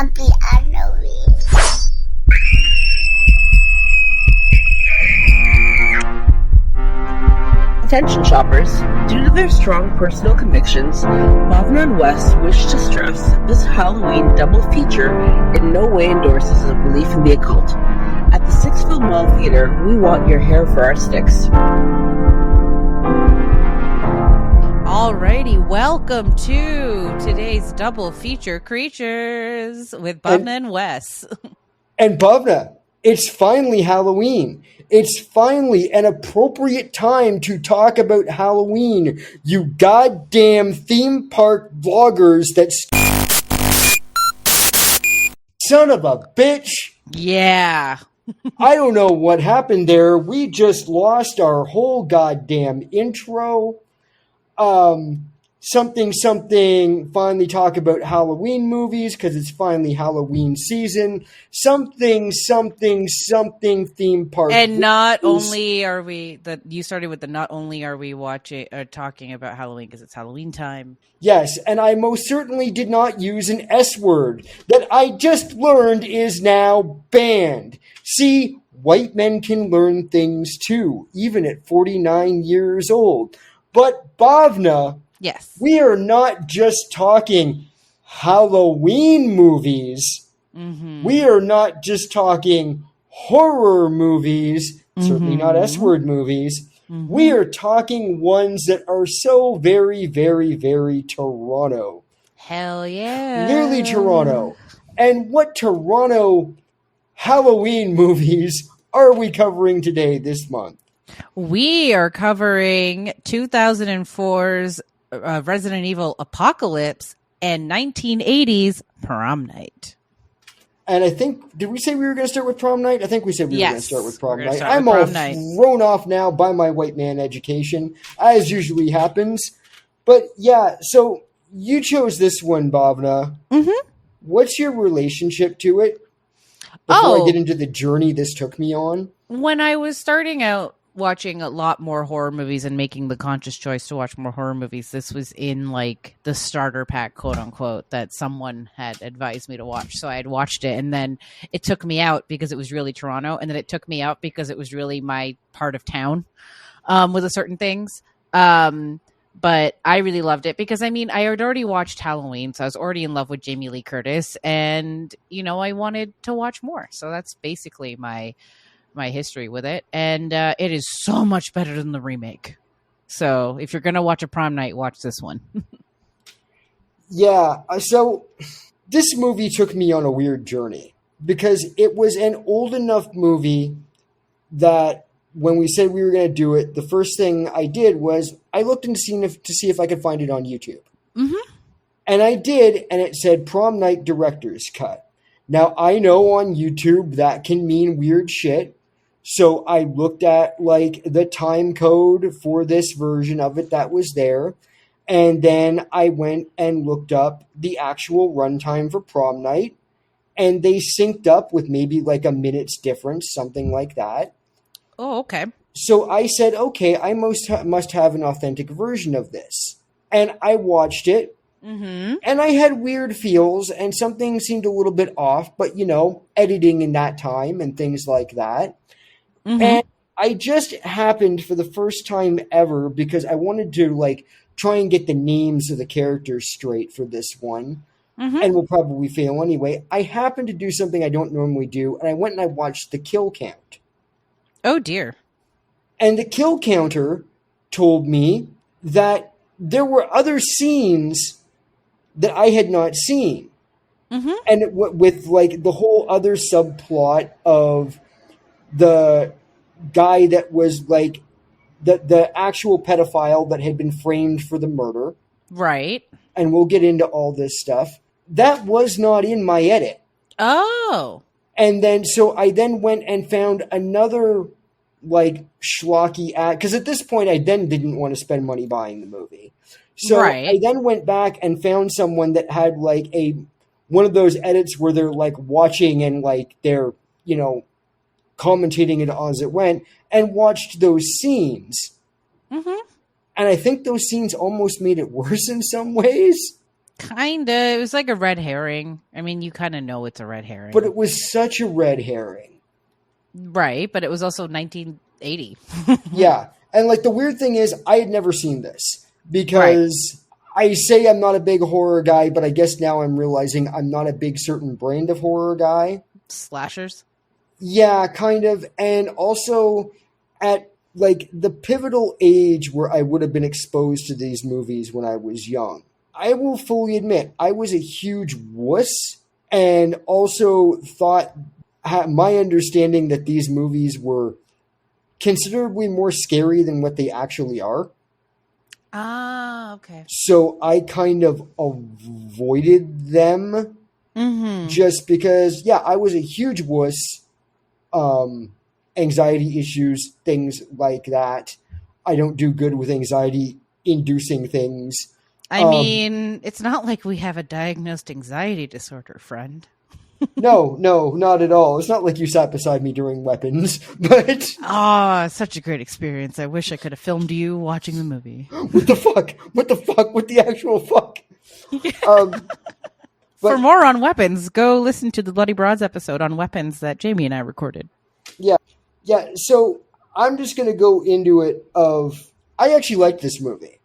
Happy Halloween. Attention shoppers, due to their strong personal convictions, Bhava and Wes wish to stress that this Halloween double feature in no way endorses a belief in the occult. At the Sixville Mall Theater, we want your hair for our sticks. Alrighty, welcome to today's double feature creatures with Bhavna and Wes. And Bhavna, it's finally Halloween. It's finally an appropriate time to talk about Halloween, you goddamn theme park vloggers that son of a bitch. Yeah. I don't know what happened there. We just lost our whole goddamn intro. Something, finally talk about Halloween movies because it's finally Halloween season. Something, theme park. And not only are we, you started with the not only are we watching or talking about Halloween because it's Halloween time. Yes, and I most certainly did not use an S word that I just learned is now banned. See, white men can learn things too, even at 49 years old. But Bhavna, yes, we are not just talking Halloween movies. Mm-hmm. We are not just talking horror movies, certainly not S-word movies. Mm-hmm. We are talking ones that are so very, very, very Toronto. Hell yeah. Nearly Toronto. And what Toronto Halloween movies are we covering today this month? We are covering 2004's Resident Evil Apocalypse and 1980's Prom Night. And I think, did we say we were going to start with Prom Night? I think we said we were going to start with Prom Night. I'm all thrown off now by my white man education, as usually happens. But yeah, so you chose this one, Bhavna. Mm-hmm. What's your relationship to it? Before I get into the journey this took me on. When I was starting out watching a lot more horror movies and making the conscious choice to watch more horror movies, this was in like the starter pack, quote unquote, that someone had advised me to watch. So I had watched it, and then it took me out because it was really Toronto, and then it took me out because it was really my part of town with a certain things. But I really loved it because, I mean, I had already watched Halloween, so I was already in love with Jamie Lee Curtis, and, you know, I wanted to watch more. So that's basically my history with it. And it is so much better than the remake. So if you're going to watch a Prom Night, watch this one. Yeah. So this movie took me on a weird journey because it was an old enough movie that when we said we were going to do it, the first thing I did was I looked to see if I could find it on YouTube. Mm-hmm. And I did, and it said Prom Night Director's Cut. Now, I know on YouTube that can mean weird shit. So I looked at like the time code for this version of it that was there. And then I went and looked up the actual runtime for Prom Night. And they synced up with maybe like a minute's difference, something like that. Oh, okay. So I said, okay, I must have an authentic version of this. And I watched it. Mm-hmm. And I had weird feels and something seemed a little bit off. But, you know, editing in that time and things like that. Mm-hmm. And I just happened for the first time ever because I wanted to like try and get the names of the characters straight for this one. Mm-hmm. And will probably fail anyway. I happened to do something I don't normally do. And I went and I watched the kill count. Oh, dear. And the kill counter told me that there were other scenes that I had not seen. Mm-hmm. And with like the whole other subplot of the guy that was like the actual pedophile that had been framed for the murder. Right. And we'll get into all this stuff. That was not in my edit. Oh. And then, so I then went and found another like schlocky ad, because at this point I then didn't want to spend money buying the movie. So right. I then went back and found someone that had like one of those edits where they're like watching and like they're, you know, commentating it as it went, and watched those scenes. Mm-hmm. And I think those scenes almost made it worse in some ways. Kinda. It was like a red herring. I mean, you kind of know it's a red herring. But it was such a red herring. Right, but it was also 1980. Yeah. And like the weird thing is I had never seen this because I say I'm not a big horror guy, but I guess now I'm realizing I'm not a big certain brand of horror guy. Slashers? Yeah, kind of. And also at like the pivotal age where I would have been exposed to these movies when I was young. I will fully admit I was a huge wuss and also thought my understanding that these movies were considerably more scary than what they actually are. Ah, okay. So I kind of avoided them just because, yeah, I was a huge wuss. Anxiety issues, things like that. I don't do good with anxiety-inducing things. I mean, it's not like we have a diagnosed anxiety disorder, friend. No, not at all. It's not like you sat beside me during Weapons, but... Such a great experience. I wish I could have filmed you watching the movie. What the fuck? What the actual fuck? For more on Weapons, go listen to the Bloody Broads episode on Weapons that Jamie and I recorded. Yeah, so I'm just going to go into it I actually liked this movie.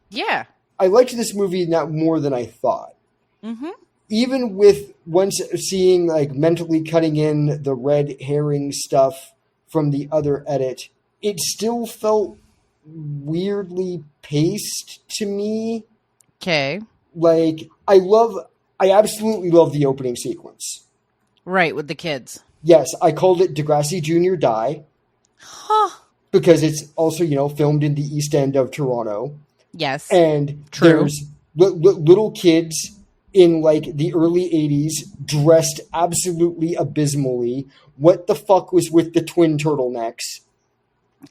Yeah. I liked this movie not more than I thought. Mm-hmm. Even with once seeing like mentally cutting in the red herring stuff from the other edit, it still felt weirdly paced to me. Okay. Like I absolutely love the opening sequence. Right, with the kids. Yes, I called it Degrassi Jr. Die. Huh. Because it's also, filmed in the East End of Toronto. Yes. And True. There's little kids in like the early 80s dressed absolutely abysmally. What the fuck was with the twin turtlenecks?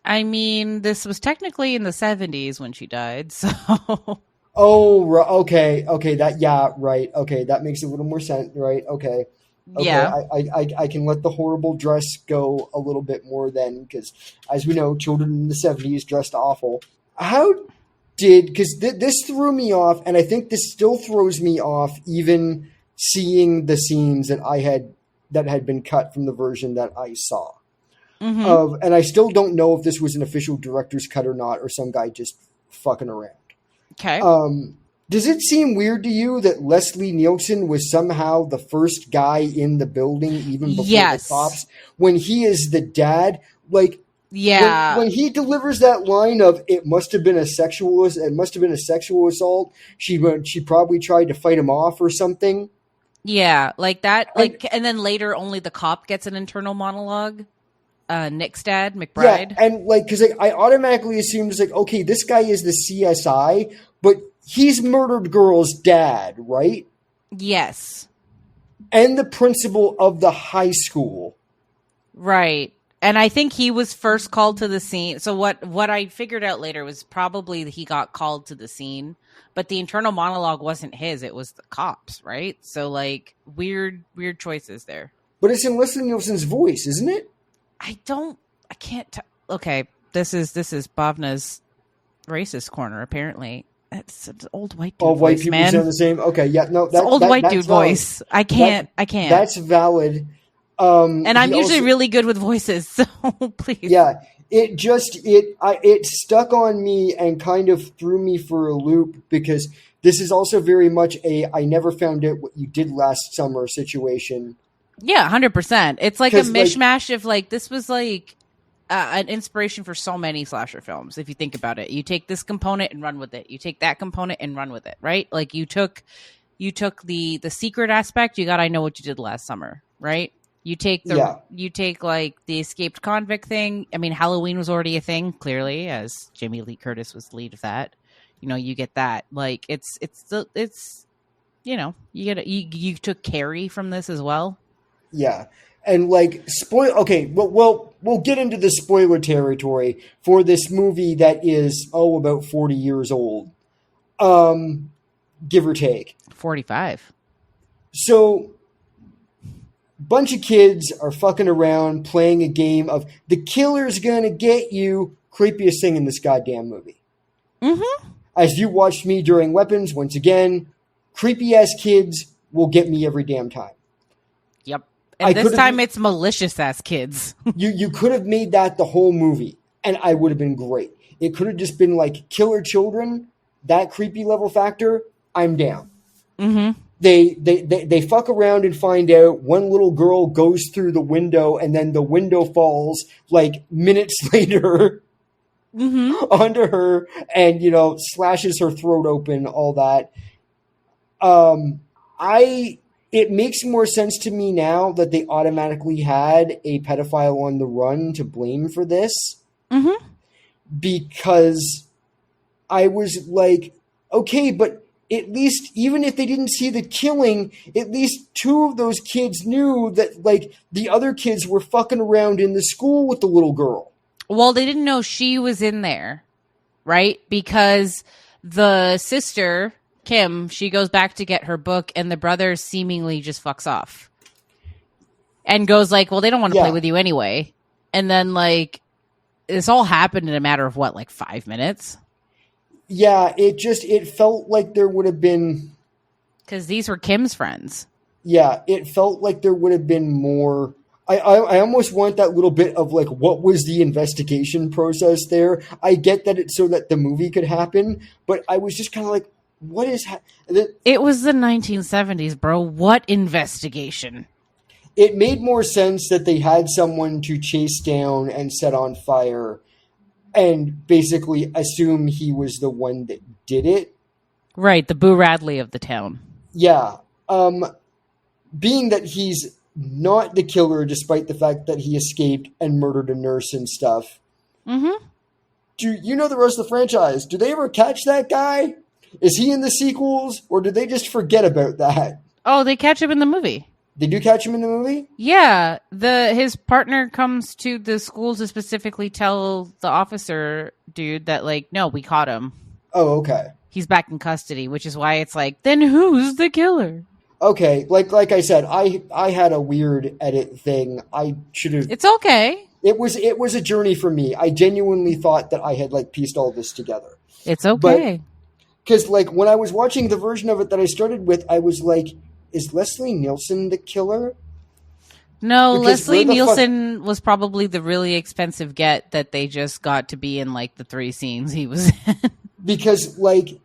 I mean, this was technically in the 70s when she died, so... Oh, okay, right. Okay, that makes a little more sense, right? Okay. Yeah. I can let the horrible dress go a little bit more then, because as we know, children in the 70s dressed awful. Because this threw me off, and I think this still throws me off, even seeing the scenes that had been cut from the version that I saw. Mm-hmm. And I still don't know if this was an official director's cut or not, or some guy just fucking around. Okay. Does it seem weird to you that Leslie Nielsen was somehow the first guy in the building, even before the cops, when he is the dad? Like, yeah, when he delivers that line of "it must have been a sexual assault," she probably tried to fight him off or something. Yeah, like that. And then later, only the cop gets an internal monologue. Nick's dad, McBride. Yeah, and because I automatically assumed okay, this guy is the CSI, but he's murdered girl's dad, right? Yes. And the principal of the high school. Right. And I think he was first called to the scene. So what I figured out later was probably that he got called to the scene, but the internal monologue wasn't his, it was the cops, right? So weird choices there. But it's in Leslie Nielsen's voice, isn't it? I can't okay, this is Bhavna's racist corner, apparently. It's an old white dude voice, white people man. sound the same? Okay, yeah, no. It's old white dude voice. I can't. That's valid. And I'm usually really good with voices, so please. Yeah, it stuck on me and kind of threw me for a loop because this is also very much I never found out what you did last summer situation. Yeah, 100%. It's like a mishmash of this was an inspiration for so many slasher films. If you think about it, you take this component and run with it. You take that component and run with it, right? Like you took the secret aspect. You got I know what you did last summer, right? You take the escaped convict thing. I mean, Halloween was already a thing, clearly, as Jamie Lee Curtis was the lead of that. You get that. You took Carrie from this as well. Yeah. And okay, well, we'll get into the spoiler territory for this movie that is, about 40 years old. Give or take. 45. So, bunch of kids are fucking around playing a game of the killer's gonna get you. Creepiest thing in this goddamn movie. Mm-hmm. As you watched me during Weapons, once again, creepy ass kids will get me every damn time. Yep. And this time it's malicious ass kids. You could have made that the whole movie, and I would have been great. It could have just been like killer children, that creepy level factor. I'm down. Mm-hmm. They fuck around and find out one little girl goes through the window, and then the window falls like minutes later onto her, and slashes her throat open. All that. It makes more sense to me now that they automatically had a pedophile on the run to blame for this. Mm-hmm. Because I was like, okay, but at least, even if they didn't see the killing, at least two of those kids knew that, like, the other kids were fucking around in the school with the little girl. Well, they didn't know she was in there, right? Because the sister, Kim, she goes back to get her book, and the brother seemingly just fucks off. And goes like, well, they don't want to play with you anyway. And then, like, this all happened in a matter of, 5 minutes? Yeah, it felt like there would have been... Because these were Kim's friends. Yeah, it felt like there would have been more... I almost want that little bit of, like, what was the investigation process there? I get that it's so that the movie could happen, but I was just kind of like, what is... It was the 1970s, bro. What investigation? It made more sense that they had someone to chase down and set on fire and basically assume he was the one that did it. Right, the Boo Radley of the town. Yeah. Being that he's not the killer, despite the fact that he escaped and murdered a nurse and stuff. Mm-hmm. Do you know the rest of the franchise? Do they ever catch that guy? Is he in the sequels, or did they just forget about that? Oh, they catch him in the movie. They do catch him in the movie? Yeah. His partner comes to the school to specifically tell the officer dude that, like, no, we caught him. Oh, okay. He's back in custody, which is why it's like, then who's the killer? Okay. Like I said, I had a weird edit thing. I should have... It's okay. It was a journey for me. I genuinely thought that I had, like, pieced all this together. It's okay. Because, like, when I was watching the version of it that I started with, I was like... Is Leslie Nielsen the killer? No, because Leslie Nielsen was probably the really expensive get that they just got to be in, like, the 3 scenes he was in. Because, like,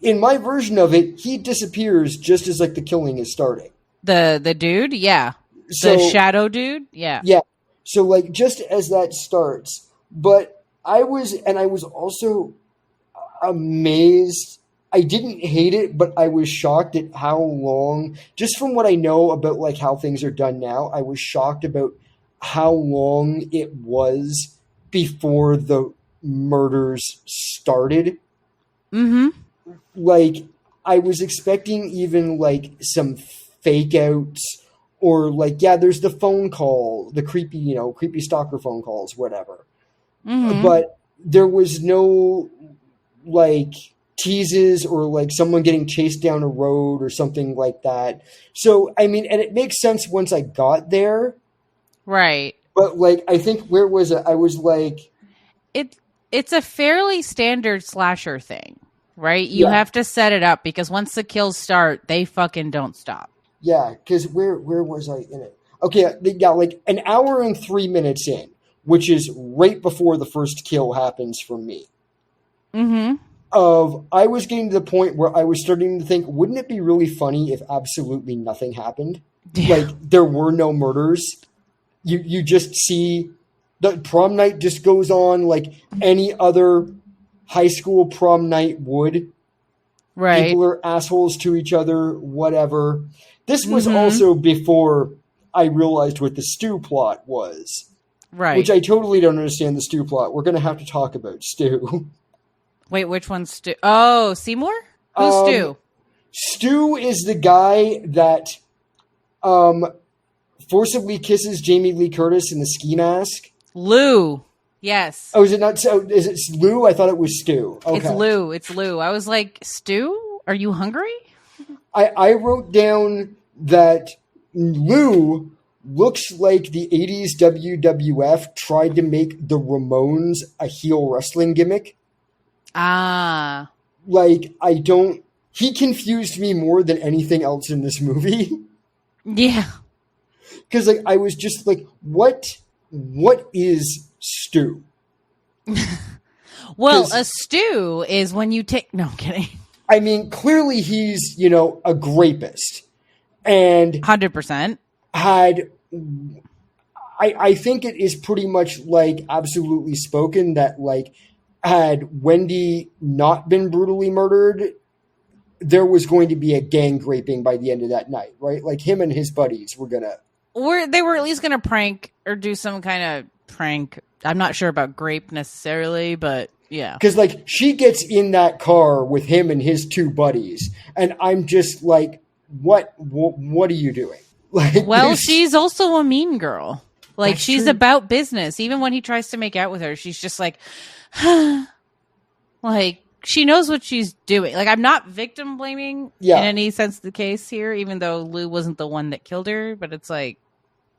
in my version of it, he disappears just as, like, the killing is starting. The dude? Yeah. The shadow dude? Yeah. Yeah. So, like, just as that starts. But I was also amazed. I didn't hate it, but I was shocked at how long, just from what I know about, like, how things are done now, I was shocked about how long it was before the murders started. Mm-hmm. Like, I was expecting even, like, some fake outs or, like, yeah, there's the phone call, the creepy stalker phone calls, whatever. Mm-hmm. But there was no, like... teases or like someone getting chased down a road or something like that. So, I mean, and it makes sense once I got there. Right. But like, I think, where was it? I was like... It's a fairly standard slasher thing, right? You have to set it up because once the kills start, they fucking don't stop. Yeah, because where was I in it? Okay, yeah, like an hour and 3 minutes in, which is right before the first kill happens for me. Mm-hmm. I was getting to the point where I was starting to think, wouldn't it be really funny if absolutely nothing happened? Yeah. Like, there were no murders. You just see the prom night just goes on like any other high school prom night would. Right. People are assholes to each other, whatever. This was also before I realized what the Stu plot was. Right. Which I totally don't understand the Stu plot. We're going to have to talk about Stu. Wait, which one's Stu? Oh, Seymour? Who's Stu? Stu is the guy that forcibly kisses Jamie Lee Curtis in the ski mask. Lou. Yes. Oh, is it not? So is it Lou? I thought it was Stu. Okay. It's Lou. I was like, Stu? Are you hungry? I wrote down that Lou looks like the 80s WWF tried to make the Ramones a heel wrestling gimmick. Ah. Like, I don't he confused me more than anything else in this movie. Yeah. Because like I was just like, what is Stu? Well, a stew is when you take... No, I'm kidding. I mean, clearly he's, you know, a grapist. And 100%. had... I think it is pretty much like absolutely spoken that like had Wendy not been brutally murdered, there was going to be a gang raping by the end of that night, right? Like him and his buddies were gonna... They were at least gonna prank or do some kind of prank. I'm not sure about grape necessarily, but yeah. Because like she gets in that car with him and his two buddies, and I'm just like, what are you doing? Like, well, she's also a mean girl. Like, she's true. about business. Even when he tries to make out with her, she's just like, like, she knows what she's doing. Like, I'm not victim blaming in any sense of the case here, even though Lou wasn't the one that killed her. But it's like,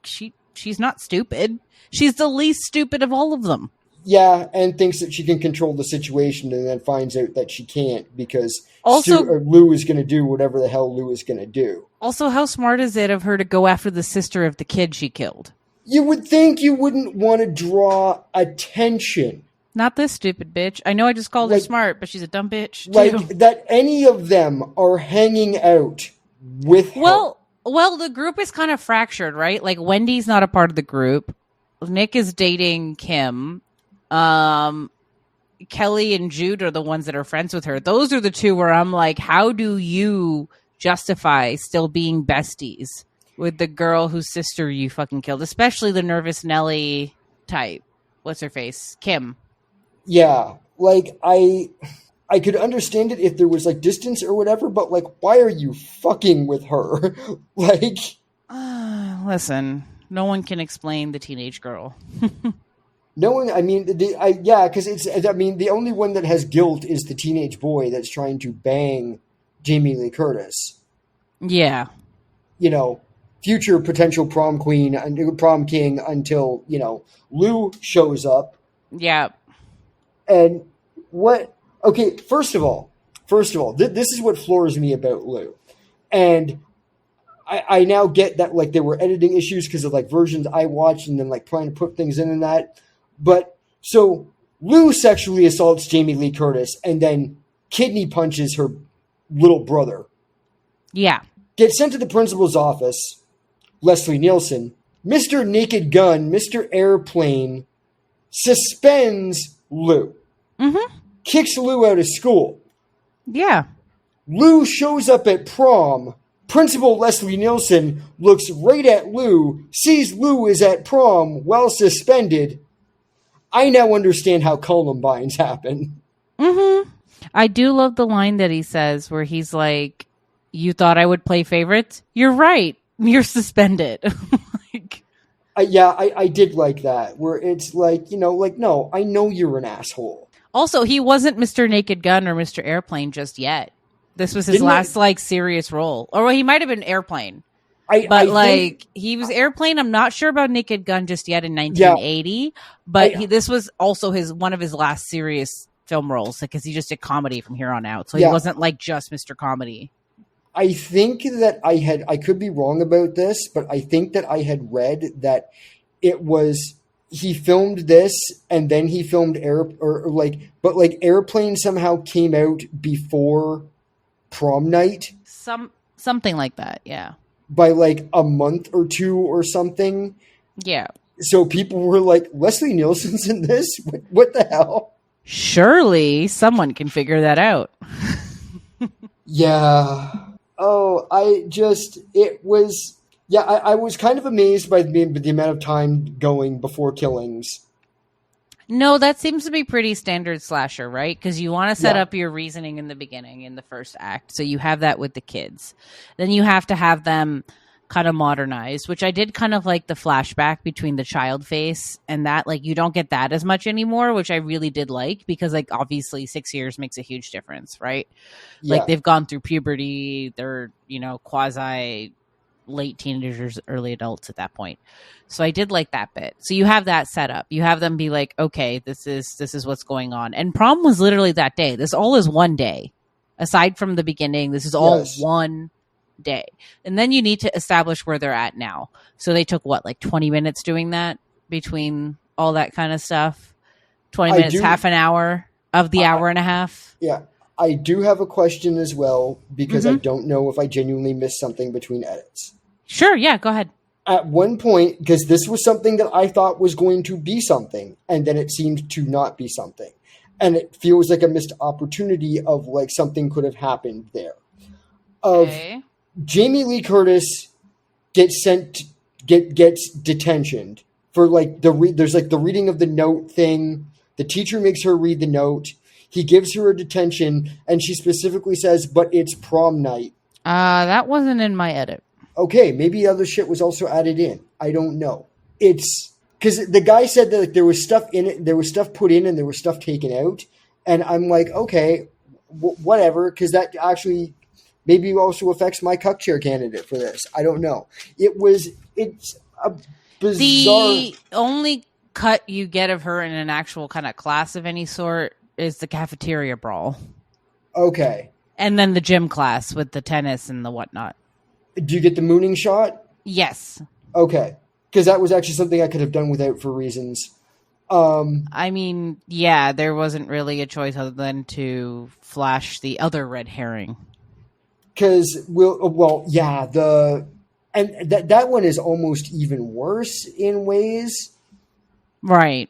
she's not stupid. She's the least stupid of all of them. Yeah, and thinks that she can control the situation and then finds out that she can't because Lou is going to do whatever the hell Lou is going to do. Also, how smart is it of her to go after the sister of the kid she killed? You would think you wouldn't want to draw attention. Not this stupid bitch. I know I just called her smart, but she's a dumb bitch, too. Like, that any of them are hanging out with her. Well, the group is kind of fractured, right? Like, Wendy's not a part of the group. Nick is dating Kim. Kelly and Jude are the ones that are friends with her. Those are the two where I'm like, how do you justify still being besties with the girl whose sister you fucking killed? Especially the nervous Nelly type. What's her face? Kim. Yeah. Like, I could understand it if there was, like, distance or whatever, but, like, why are you fucking with her? Like... Listen, no one can explain the teenage girl. Knowing, I mean, because the only one that has guilt is the teenage boy that's trying to bang Jamie Lee Curtis. Yeah. You know, future potential prom queen and prom king until, you know, Lou shows up. Yeah. And what, okay, first of all, this is what floors me about Lou. And I now get that, like, there were editing issues because of, like, versions I watched and then, like, trying to put things in that. But, so, Lou sexually assaults Jamie Lee Curtis and then kidney punches her little brother. Yeah. Gets sent to the principal's office, Leslie Nielsen. Mr. Naked Gun, Mr. Airplane, suspends Lou. Mm-hmm. Kicks Lou out of school. Yeah. Lou shows up at prom. Principal Leslie Nielsen looks right at Lou, sees Lou is at prom while suspended. I now understand how Columbines happen. Mm-hmm. I do love the line that he says where he's like, you thought I would play favorites? You're right. You're suspended. Like, I did like that, where it's like, you know, like, no, I know you're an asshole. Also, he wasn't Mr. Naked Gun or Mr. Airplane just yet. This was his last, like, serious role. Or well, he might have been Airplane. He was Airplane. I'm not sure about Naked Gun just yet in 1980. But this was also one of his last serious film roles, because he just did comedy from here on out. So he wasn't, like, just Mr. Comedy. I think that I could be wrong about this, but I think that I had read that it was, he filmed this and then he filmed Airplane somehow came out before Prom Night. Something like that, yeah. By like a month or two or something. Yeah. So people were like, Leslie Nielsen's in this? What the hell? Surely someone can figure that out. Yeah. Oh, I was kind of amazed by the amount of time going before killings. No, that seems to be pretty standard slasher, right? Because you want to set up your reasoning in the beginning, in the first act. So you have that with the kids. Then you have to have them kind of modernized, which I did kind of like the flashback between the child face and that. Like, you don't get that as much anymore, which I really did like, because, like, obviously 6 years makes a huge difference, right? Yeah. Like, they've gone through puberty. They're, you know, quasi late teenagers, early adults at that point. So I did like that bit. So you have that set up. You have them be like, okay, this is what's going on. And prom was literally that day. This all is one day. Aside from the beginning, this is all Yes. one day. And then you need to establish where they're at now. So they took what, like 20 minutes doing that between all that kind of stuff? 20 minutes, half an hour of the hour and a half? Yeah. I do have a question as well, because I don't know if I genuinely missed something between edits. Sure, yeah, go ahead. At one point, because this was something that I thought was going to be something, and then it seemed to not be something. And it feels like a missed opportunity of like something could have happened there. Okay. Jamie Lee Curtis gets detentioned for like there's like the reading of the note thing. The teacher makes her read the note. He gives her a detention, and she specifically says, "But it's prom night." That wasn't in my edit. Okay, maybe other shit was also added in. I don't know. It's because the guy said that like, there was stuff in it, there was stuff put in, and there was stuff taken out. And I'm like, okay, whatever, because that actually maybe also affects my cuck chair candidate for this. I don't know. It's a bizarre. The only cut you get of her in an actual kind of class of any sort is the cafeteria brawl. Okay. And then the gym class with the tennis and the whatnot. Do you get the mooning shot? Yes. Okay. Because that was actually something I could have done without for reasons. I mean, yeah, there wasn't really a choice other than to flash the other red herring. Because that one is almost even worse in ways. Right.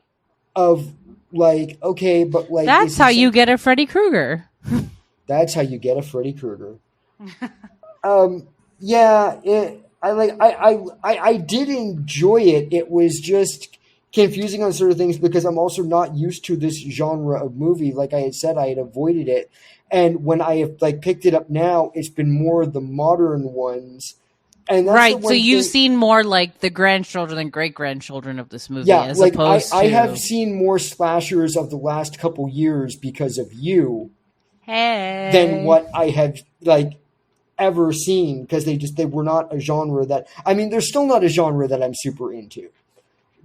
Of like, okay, but like that's how you get a Freddy Krueger. That's how you get a Freddy Krueger. Yeah, I did enjoy it. It was just confusing on certain things because I'm also not used to this genre of movie. Like I had said, I had avoided it. And when I have like picked it up now, it's been more of the modern ones. And that's right, so you've seen more like the grandchildren and great-grandchildren of this movie. Yeah, as like opposed to... I have seen more slashers of the last couple years because of you than what I have like ever seen, because they were not a genre that, I mean, they're still not a genre that I'm super into.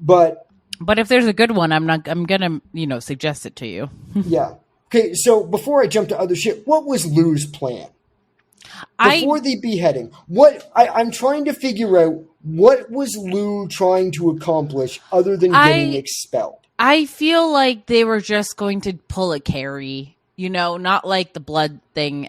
But if there's a good one, I'm gonna, suggest it to you. Yeah. Okay, so before I jump to other shit, what was Lou's plan? Before the beheading, I'm trying to figure out what was Lou trying to accomplish other than getting expelled. I feel like they were just going to pull a Carrie, not like the blood thing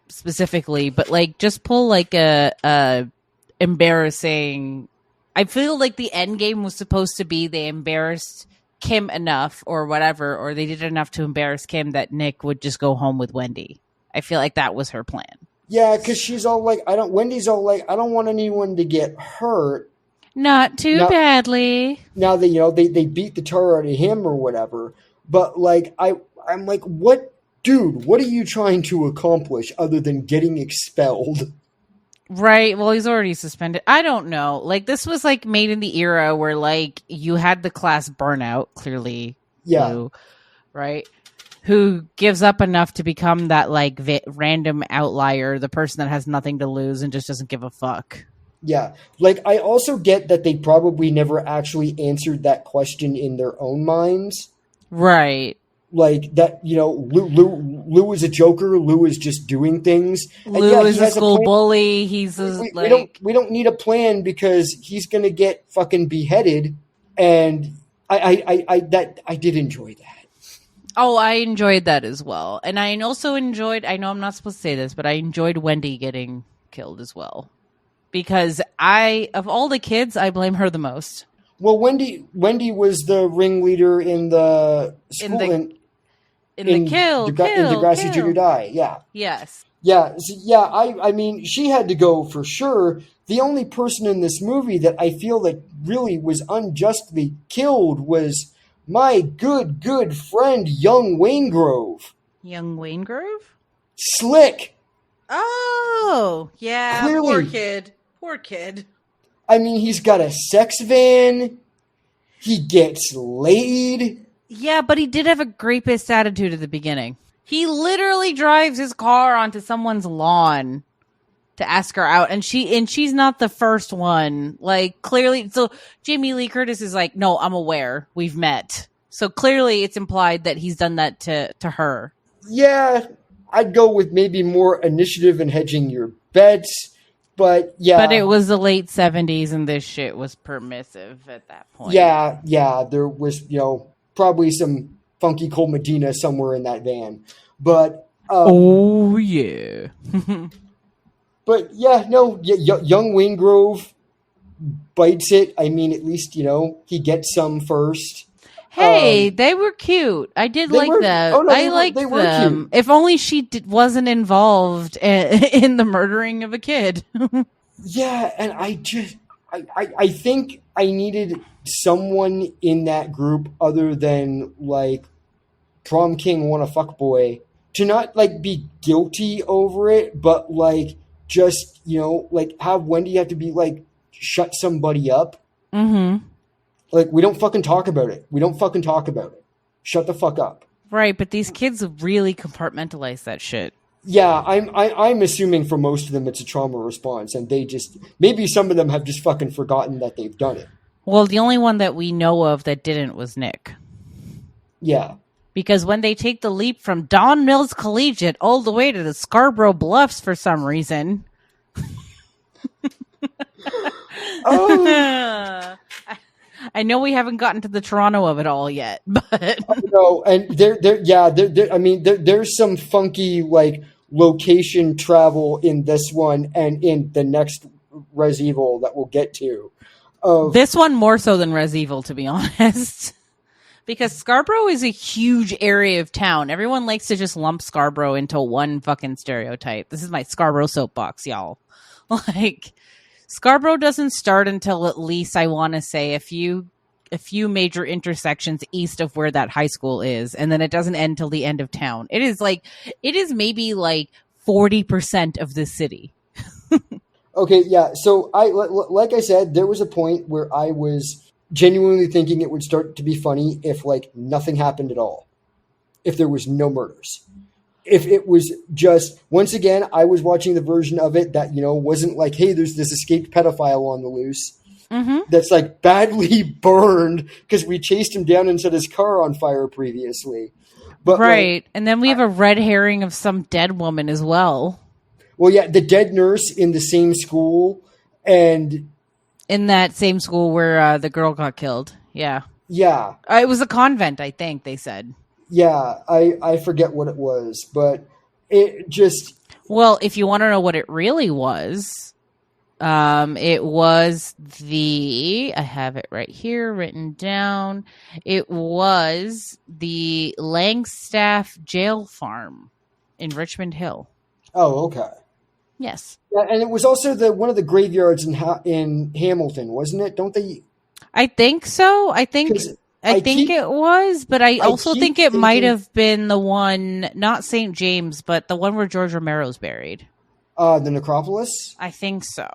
specifically, but like just pull like a embarrassing. I feel like the end game was supposed to be they embarrassed Kim enough or whatever, or they did enough to embarrass Kim that Nick would just go home with Wendy. I feel like that was her plan. Yeah, because she's all like, Wendy's all like, I don't want anyone to get hurt. Not too badly. Now that, they beat the tar out of him or whatever. But like, I'm like, what are you trying to accomplish other than getting expelled? Right. Well, he's already suspended. I don't know. Like, this was like made in the era where like you had the class burnout, clearly. Yeah. Lou, right. Who gives up enough to become that like random outlier, the person that has nothing to lose and just doesn't give a fuck. Yeah. Like, I also get that they probably never actually answered that question in their own minds. Right. Like that, Lou is a joker. Lou is just doing things. Lou is a school bully. He's we don't need a plan because he's gonna get fucking beheaded. And I did enjoy that. Oh, I enjoyed that as well. And I also enjoyed, I know I'm not supposed to say this, but I enjoyed Wendy getting killed as well. Because of all the kids, I blame her the most. Well, Wendy was the ringleader in the school in Degrassi Junior High. Yeah. Yes. Yeah. So, yeah. I mean, she had to go for sure. The only person in this movie that I feel like really was unjustly killed was my good friend, young Waingrove. Young Waingrove? Slick. Oh, yeah. Clearly, Poor kid. I mean, he's got a sex van. He gets laid. Yeah, but he did have a rapist attitude at the beginning. He literally drives his car onto someone's lawn to ask her out, and she's not the first one. Like, clearly, so Jamie Lee Curtis is like, no, I'm aware, we've met. So clearly, it's implied that he's done that to her. Yeah, I'd go with maybe more initiative and hedging your bets. But yeah. But it was the late 70s and this shit was permissive at that point. Yeah. There was, probably some funky Cold Medina somewhere in that van. But oh yeah. But yeah, no, young Waingrove bites it. I mean, at least, he gets some first. Hey, they were cute. I did like that. Oh, no, I liked them. Cute. If only she wasn't involved in the murdering of a kid. Yeah, and I think I needed someone in that group other than, like, Prom King Wanna Fuck Boy to not, like, be guilty over it, but, like, just, like, have Wendy have to be, like, shut somebody up. Mm-hmm. Like, we don't fucking talk about it. Shut the fuck up. Right, but these kids really compartmentalize that shit. Yeah, I'm assuming for most of them it's a trauma response, and they just, maybe some of them have just fucking forgotten that they've done it. Well, the only one that we know of that didn't was Nick. Yeah. Because when they take the leap from Don Mills Collegiate all the way to the Scarborough Bluffs for some reason. Oh. I know we haven't gotten to the Toronto of it all yet, but no, and there's some funky, like, location travel in this one and in the next Res Evil that we'll get to. This one more so than Res Evil, to be honest, because Scarborough is a huge area of town. Everyone likes to just lump Scarborough into one fucking stereotype. This is my Scarborough soapbox, y'all. Like, Scarborough doesn't start until at least, I want to say, a few major intersections east of where that high school is, and then it doesn't end till the end of town. It is maybe like 40% of the city. Okay, yeah. So like I said, there was a point where I was genuinely thinking it would start to be funny if, like, nothing happened at all, if there was no murders. If it was just, once again, I was watching the version of it that, wasn't like, hey, there's this escaped pedophile on the loose that's, like, badly burned because we chased him down and set his car on fire previously. But, right. Like, and then we have a red herring of some dead woman as well. Well, yeah, the dead nurse in the same school and... In that same school where the girl got killed. Yeah. Yeah. It was a convent, I think, they said. Yeah, I forget what it was, but it just... Well, if you want to know what it really was, it was I have it right here written down. It was the Langstaff Jail Farm in Richmond Hill. Oh, okay. Yes. Yeah, and it was also one of the graveyards in Hamilton, wasn't it? Don't they... I think so. I think it was, but I also think it might have been the one, not St. James, but the one where George Romero's buried. The necropolis? I think so.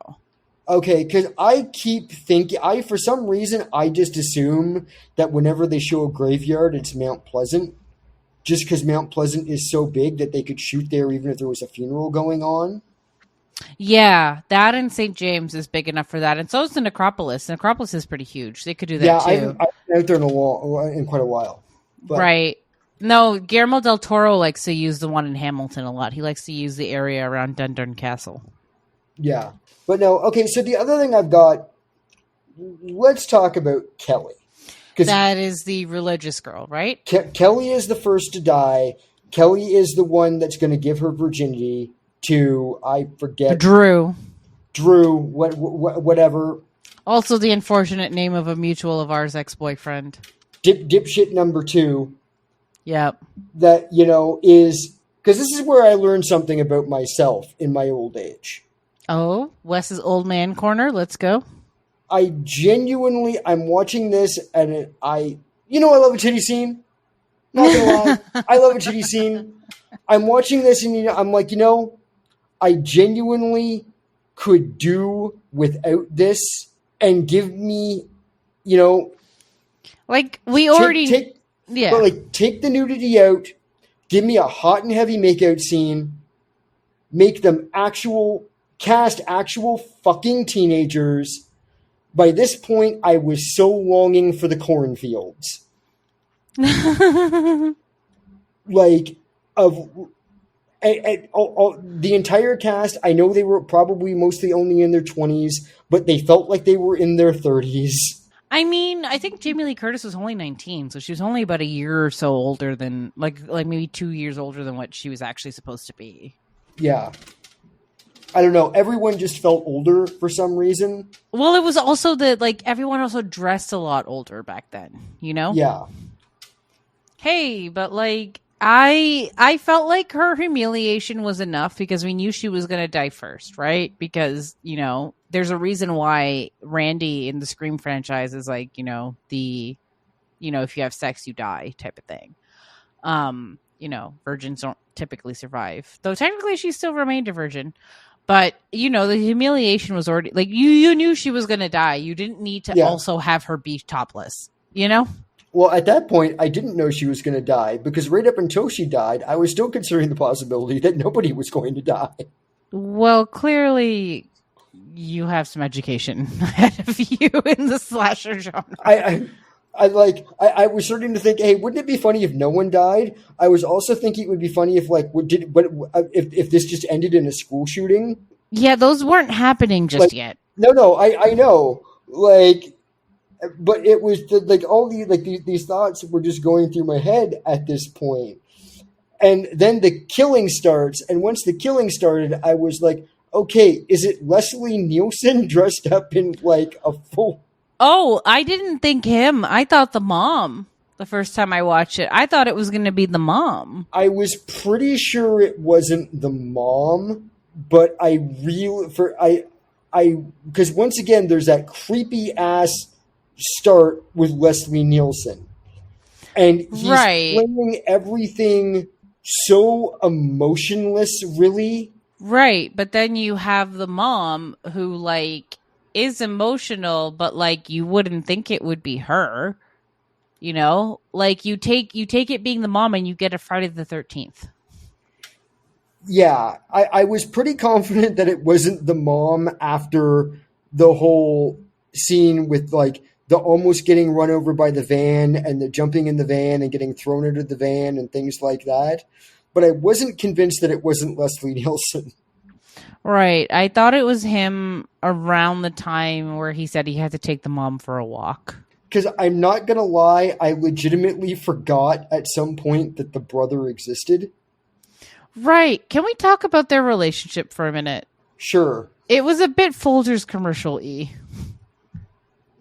Okay, because I keep thinking, for some reason, I just assume that whenever they show a graveyard, it's Mount Pleasant, just because Mount Pleasant is so big that they could shoot there even if there was a funeral going on. Yeah, that and St. James is big enough for that, and so is the necropolis. The necropolis is pretty huge. They could do that too. Yeah, I've been out there in quite a while. But. Right. No, Guillermo del Toro likes to use the one in Hamilton a lot. He likes to use the area around Dundurn Castle. Yeah. But no, okay, so the other thing I've got, let's talk about Kelly. That is the religious girl, right? Kelly is the first to die. Kelly is the one that's going to give her virginity to, I forget. Drew, whatever. Also the unfortunate name of a mutual of ours ex-boyfriend. Dipshit number 2. Yep. That, is... Because this is where I learned something about myself in my old age. Oh, Wes's old man corner. Let's go. I'm watching this and I love a titty scene. Not gonna lie. I love a titty scene. I'm watching this and I'm like, I genuinely could do without this and give me, like we already, but like take the nudity out, give me a hot and heavy makeout scene, make them cast actual fucking teenagers. By this point, I was so longing for the cornfields. Like, The entire cast, I know they were probably mostly only in their 20s, but they felt like they were in their 30s. I mean, I think Jamie Lee Curtis was only 19, so she was only about a year or so older than, like maybe 2 years older than what she was actually supposed to be. Yeah. I don't know. Everyone just felt older for some reason. Well, it was also that, like, everyone also dressed a lot older back then, you know? Yeah. Hey, but, like, I felt like her humiliation was enough because we knew she was going to die first, right? Because, you know, there's a reason why Randy in the Scream franchise is like, you know, if you have sex, you die type of thing. You know, virgins don't typically survive, though technically she still remained a virgin. But, you know, the humiliation was already, like, you knew she was going to die. You didn't need to also have her be topless, you know? Well, at that point, I didn't know she was going to die because right up until she died, I was still considering the possibility that nobody was going to die. Well, clearly you have some education ahead of you in the slasher genre. I was starting to think, hey, wouldn't it be funny if no one died? I was also thinking it would be funny if, like, if this just ended in a school shooting. Yeah, those weren't happening just yet. No, I know, like. But it was these thoughts were just going through my head at this point. And then the killing starts. And once the killing started, I was like, okay, is it Leslie Nielsen dressed up in like a full... Oh, I didn't think him. I thought the mom the first time I watched it. I thought it was going to be the mom. I was pretty sure it wasn't the mom, but because once again, there's that creepy ass start with Leslie Nielsen, and he's playing everything so emotionless, really. Right, but then you have the mom who, like, is emotional, but, like, you wouldn't think it would be her. You know, like, you take it being the mom, and you get a Friday the 13th. Yeah, I was pretty confident that it wasn't the mom after the whole scene with, like, the almost getting run over by the van and the jumping in the van and getting thrown into the van and things like that. But I wasn't convinced that it wasn't Leslie Nielsen. Right. I thought it was him around the time where he said he had to take the mom for a walk. Because I'm not going to lie, I legitimately forgot at some point that the brother existed. Right. Can we talk about their relationship for a minute? Sure. It was a bit Folgers commercial-y.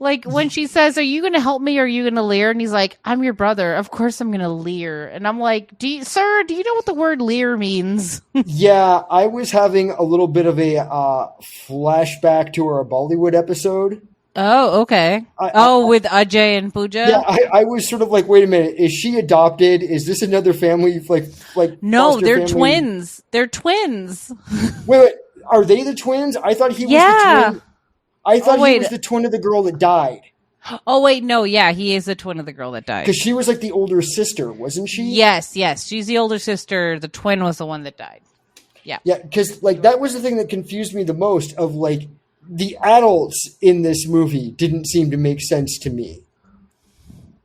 Like, when she says, are you going to help me or are you going to leer? And he's like, I'm your brother. Of course I'm going to leer. And I'm like, sir, do you know what the word leer means? Yeah, I was having a little bit of a flashback to our Bollywood episode. Oh, okay. With Ajay and Pooja? Yeah, I was sort of like, wait a minute. Is she adopted? Is this another family? Like no, they're family? Twins. They're twins. Wait. Are they the twins? I thought he was the twin. I thought he was the twin of the girl that died. Oh, wait, no, yeah, he is the twin of the girl that died. Because she was like the older sister, wasn't she? Yes, she's the older sister. The twin was the one that died. Yeah. Yeah, because like that was the thing that confused me the most of like the adults in this movie didn't seem to make sense to me.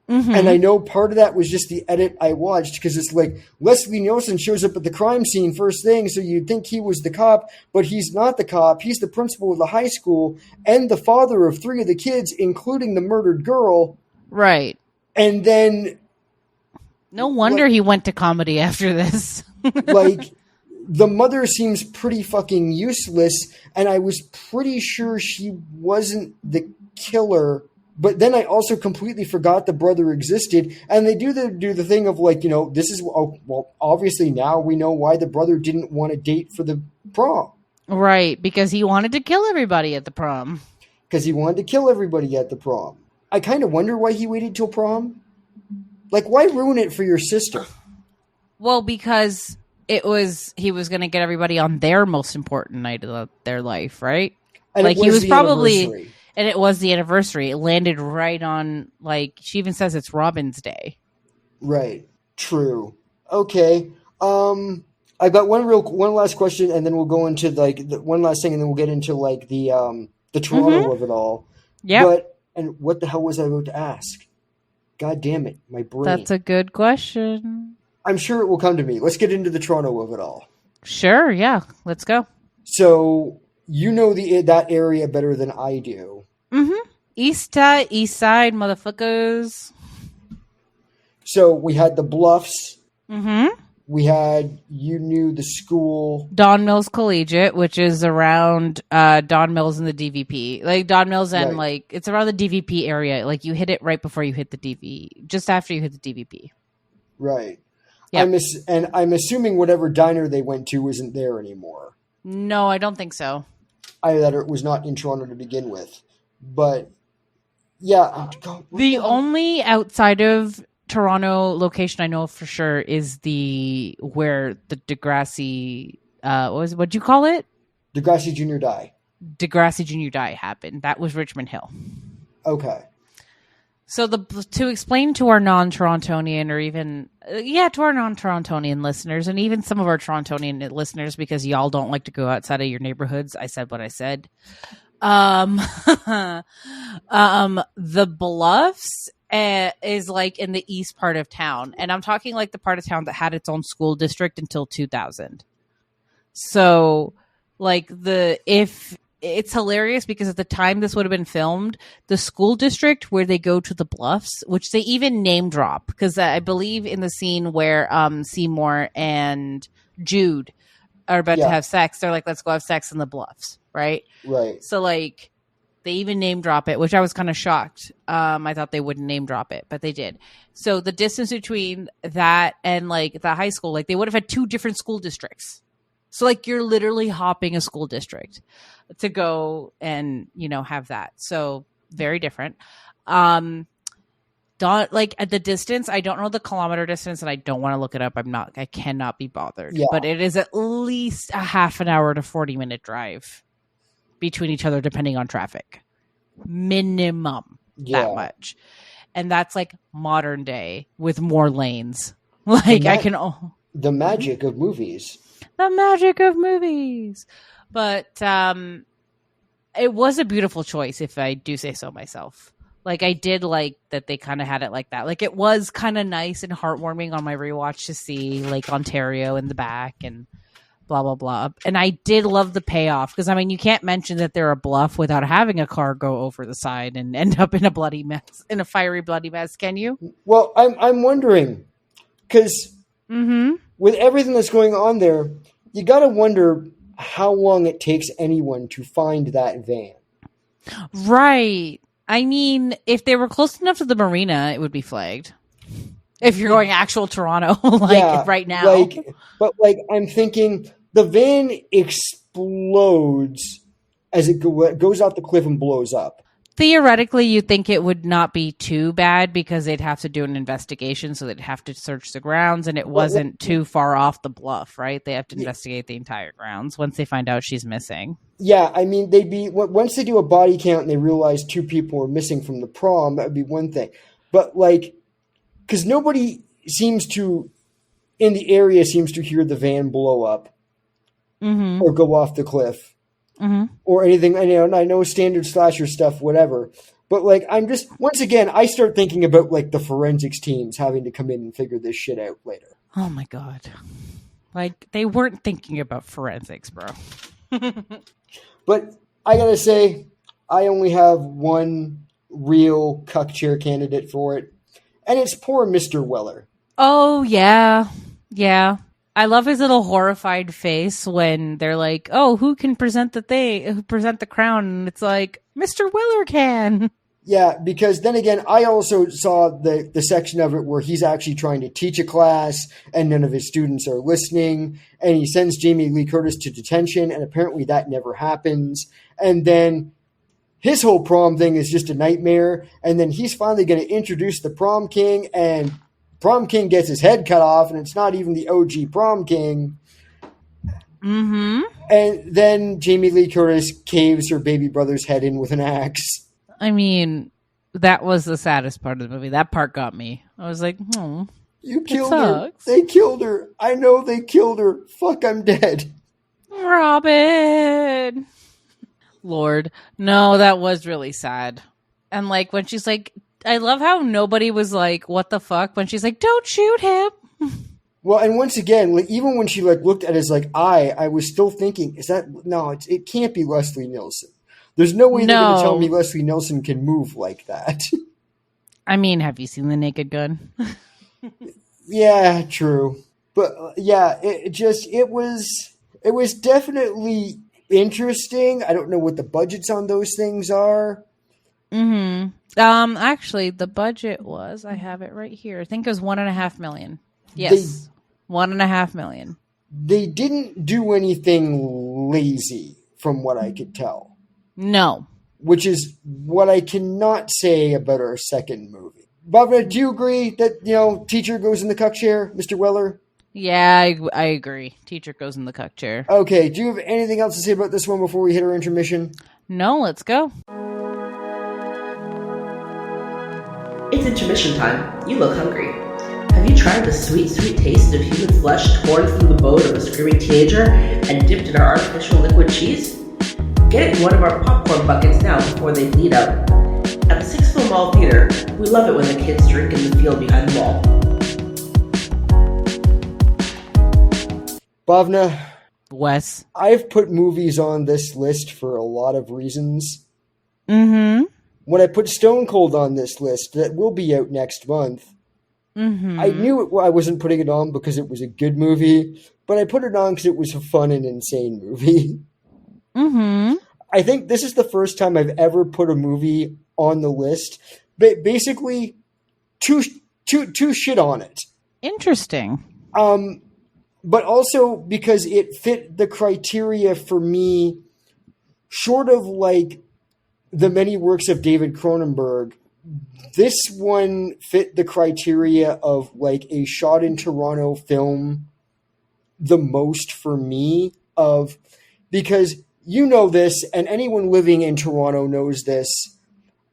Mm-hmm. And I know part of that was just the edit I watched because it's like Leslie Nielsen shows up at the crime scene first thing, so you'd think he was the cop, but he's not the cop. He's the principal of the high school and the father of 3 of the kids, including the murdered girl. Right. And then... No wonder he went to comedy after this. Like, the mother seems pretty fucking useless, and I was pretty sure she wasn't the killer. But then I also completely forgot the brother existed, and they do the thing of like, you know, this is, well, obviously now we know why the brother didn't want to date for the prom. Right, because he wanted to kill everybody at the prom. Because he wanted to kill everybody at the prom. I kind of wonder why he waited till prom. Like, why ruin it for your sister? Well, because he was going to get everybody on their most important night of their life, right? And like, he was probably... And it was the anniversary. It landed right on, like, she even says it's Robin's Day. Right. True. Okay. I got one last question, and then we'll go into like one last thing, and then we'll get into like the Toronto of it all. Yeah. And what the hell was I about to ask? God damn it, my brain. That's a good question. I'm sure it will come to me. Let's get into the Toronto of it all. Sure, yeah. Let's go. So you know that area better than I do. Mm-hmm. East side, motherfuckers. So we had the Bluffs. Mm-hmm. You knew the school. Don Mills Collegiate, which is around Don Mills and the DVP. Like Don Mills and Right. it's around the DVP area. Like you hit it right before you hit the DV, just after you hit the DVP. Right. Yeah. I'm assuming whatever diner they went to isn't there anymore. No, I don't think so. Either it was not in Toronto to begin with. But yeah. The only outside of Toronto location I know for sure is where the Degrassi what'd you call it? Degrassi Junior Die. Degrassi Junior Die happened. That was Richmond Hill. Okay. So to explain to our non-Torontonian or even to our non-Torontonian listeners and even some of our Torontonian listeners, because y'all don't like to go outside of your neighborhoods. I said what I said. The Bluffs is like in the east part of town, and I'm talking like the part of town that had its own school district until 2000. So like it's hilarious because at the time this would have been filmed, the school district where they go to the Bluffs, which they even name drop, because I believe in the scene where Seymour and Jude are about to have sex, they're like, let's go have sex in the Bluffs, right? Right. So like they even name drop it, which I was kind of shocked. I thought they wouldn't name drop it, but they did. So the distance between that and like the high school, like they would have had two different school districts. So like you're literally hopping a school district to go and, have that. So very different. Like at the distance, I don't know the kilometer distance and I don't want to look it up. I cannot be bothered, but it is at least a half an hour to 40-minute drive between each other, depending on traffic, minimum that much. And that's like modern day with more lanes. Like the magic of movies. The magic of movies. But it was a beautiful choice, if I do say so myself. Like I did like that they kind of had it like that. Like it was kind of nice and heartwarming on my rewatch to see Lake Ontario in the back and blah, blah, blah. And I did love the payoff because, you can't mention that they're a bluff without having a car go over the side and end up in a bloody mess, in a fiery, bloody mess. Can you? Well, I'm wondering because with everything that's going on there, you got to wonder how long it takes anyone to find that van. Right. If they were close enough to the marina, it would be flagged. If you're going actual Toronto, right now. But I'm thinking the van explodes as it goes off the cliff and blows up. Theoretically, you'd think it would not be too bad because they'd have to do an investigation, so they'd have to search the grounds, and it wasn't too far off the bluff, right? They have to investigate the entire grounds once they find out she's missing. Yeah, they'd be once they do a body count and they realize 2 people were missing from the prom, that would be one thing. But because nobody seems to in the area seems to hear the van blow up or go off the cliff. Or anything. I know standard slasher stuff, whatever. But I'm just once again, I start thinking about the forensics teams having to come in and figure this shit out later. Oh my god! They weren't thinking about forensics, bro. But I gotta say, I only have one real cuck chair candidate for it, and it's poor Mr. Weller. Oh yeah. I love his little horrified face when they're like, "Oh, who can present the crown?" And it's like, "Mr. Weller can." Yeah, because then again, I also saw the section of it where he's actually trying to teach a class and none of his students are listening, and he sends Jamie Lee Curtis to detention, and apparently that never happens. And then his whole prom thing is just a nightmare, and then he's finally going to introduce the prom king, and Prom King gets his head cut off, and it's not even the OG Prom King. And then Jamie Lee Curtis caves her baby brother's head in with an axe. That was the saddest part of the movie. That part got me. I was like, "Oh, you killed her. They killed her. I know they killed her. Fuck, I'm dead." Robin. Lord. No, that was really sad. And when she's like, I love how nobody was like, what the fuck? When she's like, don't shoot him. Well, and once again, like, even when she like looked at his like eye, I was still thinking, it can't be Leslie Nielsen. There's no way they're going to tell me Leslie Nielsen can move like that. I mean, have you seen The Naked Gun? Yeah, true. But yeah, it was definitely interesting. I don't know what the budgets on those things are. Mm-hmm. Actually, the budget was, I have it right here. I think it was $1.5 million. Yes. $1.5 million. They didn't do anything lazy from what I could tell. No. Which is what I cannot say about our second movie. Bhavna, do you agree that, teacher goes in the cuck chair, Mr. Weller? Yeah, I agree. Teacher goes in the cuck chair. Okay, do you have anything else to say about this one before we hit our intermission? No, let's go. It's intermission time. You look hungry. Have you tried the sweet, sweet taste of human flesh torn from the bone of a screaming teenager and dipped in our artificial liquid cheese? Get it in one of our popcorn buckets now before they bleed out. At the Sixville Mall Theater, we love it when the kids drink in the field behind the mall. Bhavna, Wes, I've put movies on this list for a lot of reasons. Mm-hmm. When I put Stone Cold on this list, that will be out next month, Mm-hmm. I knew I wasn't putting it on because it was a good movie, but I put it on because it was a fun and insane movie. Mm-hmm. I think this is the first time I've ever put a movie on the list, but basically two shit on it. Interesting. But also because it fit the criteria for me, short of like the many works of David Cronenberg, this one fit the criteria of like a shot in Toronto film the most for me, because this, and anyone living in Toronto knows this.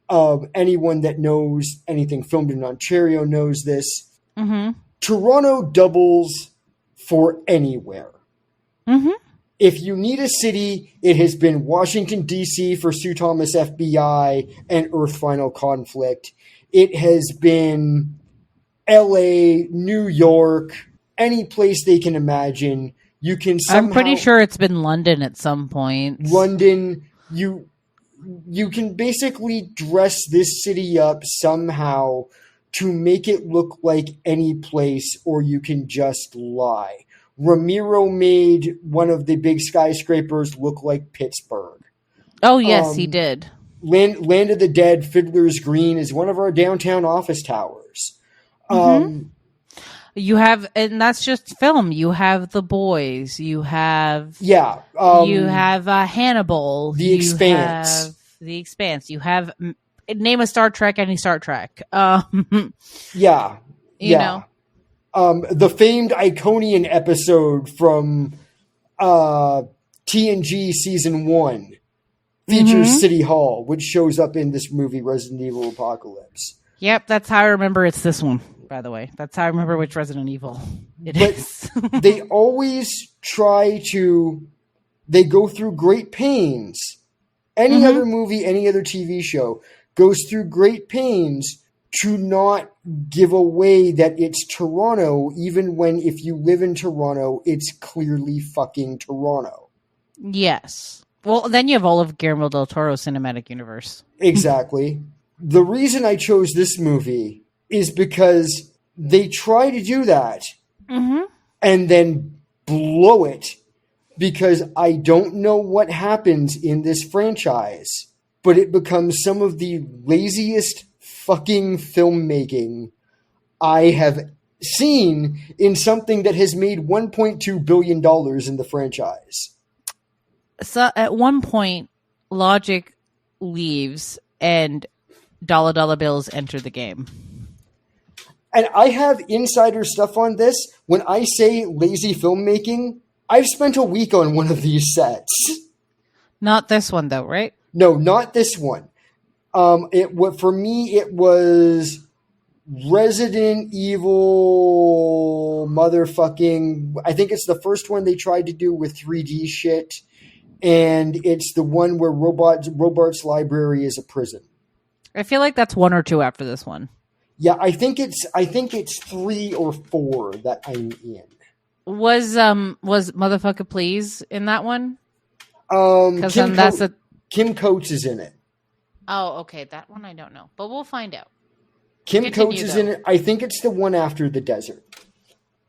Anyone that knows anything filmed in Ontario knows this. Mm-hmm. Toronto doubles for anywhere. Mm-hmm. If you need a city, it has been Washington, D.C. for Sue Thomas FBI and Earth Final Conflict. It has been L.A., New York, any place they can imagine. You can somehow... I'm pretty sure it's been London at some point. London, you can basically dress this city up somehow to make it look like any place, or you can just lie. Ramiro made one of the big skyscrapers look like Pittsburgh. Oh, yes, he did. Land of the Dead, Fiddler's Green is one of our downtown office towers. Mm-hmm. You have, and that's just film. You have The Boys. You have, you have Hannibal. The Expanse. The Expanse. You have, name a Star Trek, any Star Trek. You know. The famed Iconian episode from TNG Season 1 features City Hall, which shows up in this movie, Resident Evil Apocalypse. Yep, that's how I remember it's this one, by the way. That's how I remember which Resident Evil it is. They always they go through great pains. Any other movie, any other TV show goes through great pains to not give away that it's Toronto, even when if you live in Toronto, it's clearly fucking Toronto. Yes. Well, then you have all of Guillermo del Toro's cinematic universe. Exactly. The reason I chose this movie is because they try to do that and then blow it, because I don't know what happens in this franchise, but it becomes some of the laziest fucking filmmaking I have seen in something that has made $1.2 billion in the franchise. So at one point, logic leaves and dollar bills enter the game. And I have insider stuff on this. When I say lazy filmmaking, I've spent a week on one of these sets. Not this one, though, right? No, not this one. For me, it was Resident Evil motherfucking... I think it's the first one they tried to do with 3D shit. And it's the one where Robart's library is a prison. I feel like that's one or two after this one. Yeah, I think it's 3 or 4 that I'm in. Was Motherfucker Please in that one? Because that's Kim Coates is in it. Oh, okay. That one I don't know, but we'll find out. Kim Coates is in it. I think it's the one after the desert.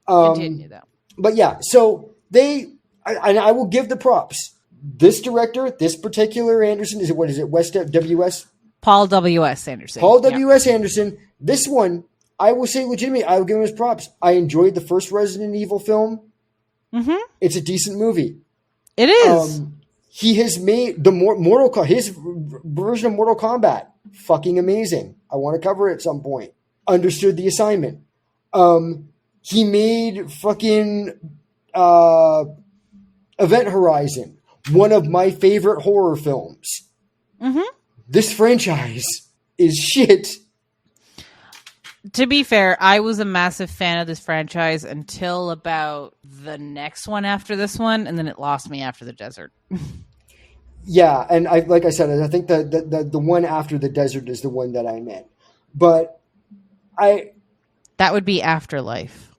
Continue though. But yeah, so I will give the props. This director, this particular Anderson, West W.S.? Paul W.S. Anderson. Paul W.S. Anderson. This one, I will say legitimately, I will give him his props. I enjoyed the first Resident Evil film. Mm-hmm. It's a decent movie. It is. He has made his version of Mortal Kombat fucking amazing. I want to cover it at some point. Understood the assignment. He made fucking Event Horizon, one of my favorite horror films. Mm-hmm. This franchise is shit. To be fair, I was a massive fan of this franchise until about the next one after this one, and then it lost me after the desert. Yeah, and I think the one after the desert is the one that I meant. But that would be Afterlife.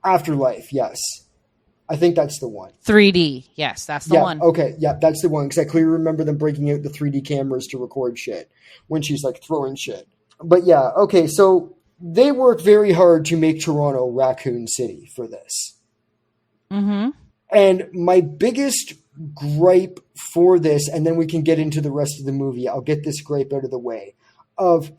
Afterlife, yes. I think that's the one. 3D, yes, that's the one. Okay, yeah, that's the one. Because I clearly remember them breaking out the 3D cameras to record shit when she's like throwing shit. But yeah, okay, so they worked very hard to make Toronto Raccoon City for this. Mm-hmm. And my biggest gripe for this, and then we can get into the rest of the movie, I'll get this gripe out of the way, of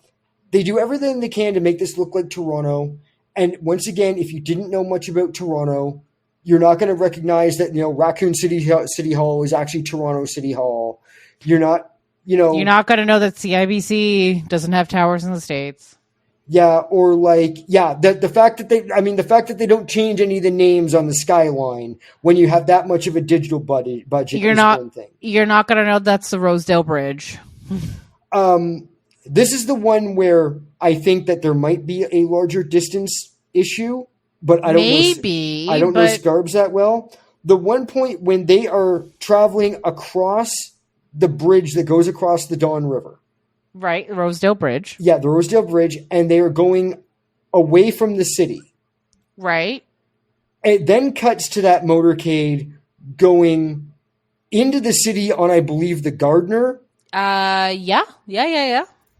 they do everything they can to make this look like Toronto. And once again, if you didn't know much about Toronto, you're not going to recognize that, Raccoon City Hall is actually Toronto City Hall. You're not going to know that CIBC doesn't have towers in the States. Yeah, or the fact that they don't change any of the names on the skyline when you have that much of a digital budget is one thing. You're not going to know that's the Rosedale Bridge. This is the one where I think that there might be a larger distance issue, but I don't know Scarbs that well. The one point when they are traveling across the bridge that goes across the Don River. Right, the Rosedale Bridge. Yeah, the Rosedale Bridge, and they are going away from the city. Right. It then cuts to that motorcade going into the city on, I believe, the Gardner. Yeah.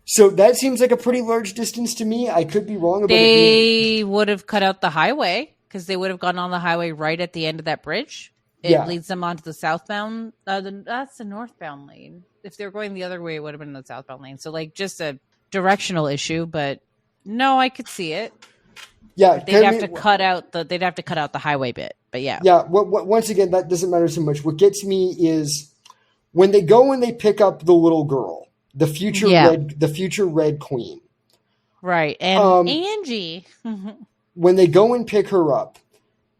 So that seems like a pretty large distance to me. I could be wrong about it. They would have cut out the highway because they would have gone on the highway right at the end of that bridge. It leads them onto the southbound. That's the northbound lane. If they were going the other way, it would have been the southbound lane. So, just a directional issue. But no, I could see it. Yeah, they'd have to cut out the highway bit. But yeah, yeah. Once again, that doesn't matter so much. What gets me is when they go and they pick up the little girl, the future Red Queen, right? And Angie. When they go and pick her up,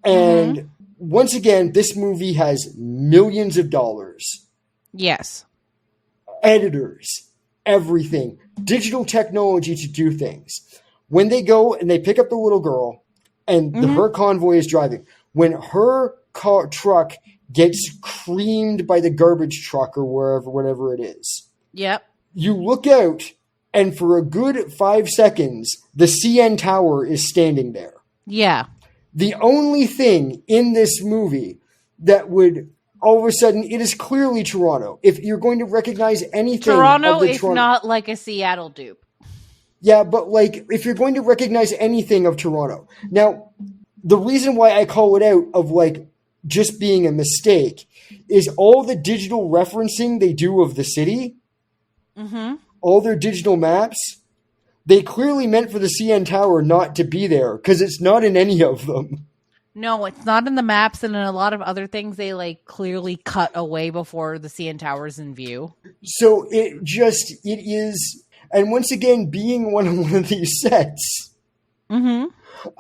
and once again, this movie has millions of dollars. Yes. Editors, everything, digital technology to do things. When they go and they pick up the little girl and her convoy is driving, when her truck gets creamed by the garbage truck or whatever it is. Yep. You look out and for a good 5 seconds, the CN Tower is standing there. Yeah. The only thing in this movie that would all of a sudden, it is clearly Toronto. If you're going to recognize anything, Toronto is not like a Seattle dupe. Yeah, but if you're going to recognize anything of Toronto, now the reason why I call it out of just being a mistake is all the digital referencing they do of the city, all their digital maps. They clearly meant for the CN Tower not to be there because it's not in any of them. No, it's not in the maps, and in a lot of other things, they clearly cut away before the CN Tower's in view. So it is, and once again, being one of these sets, I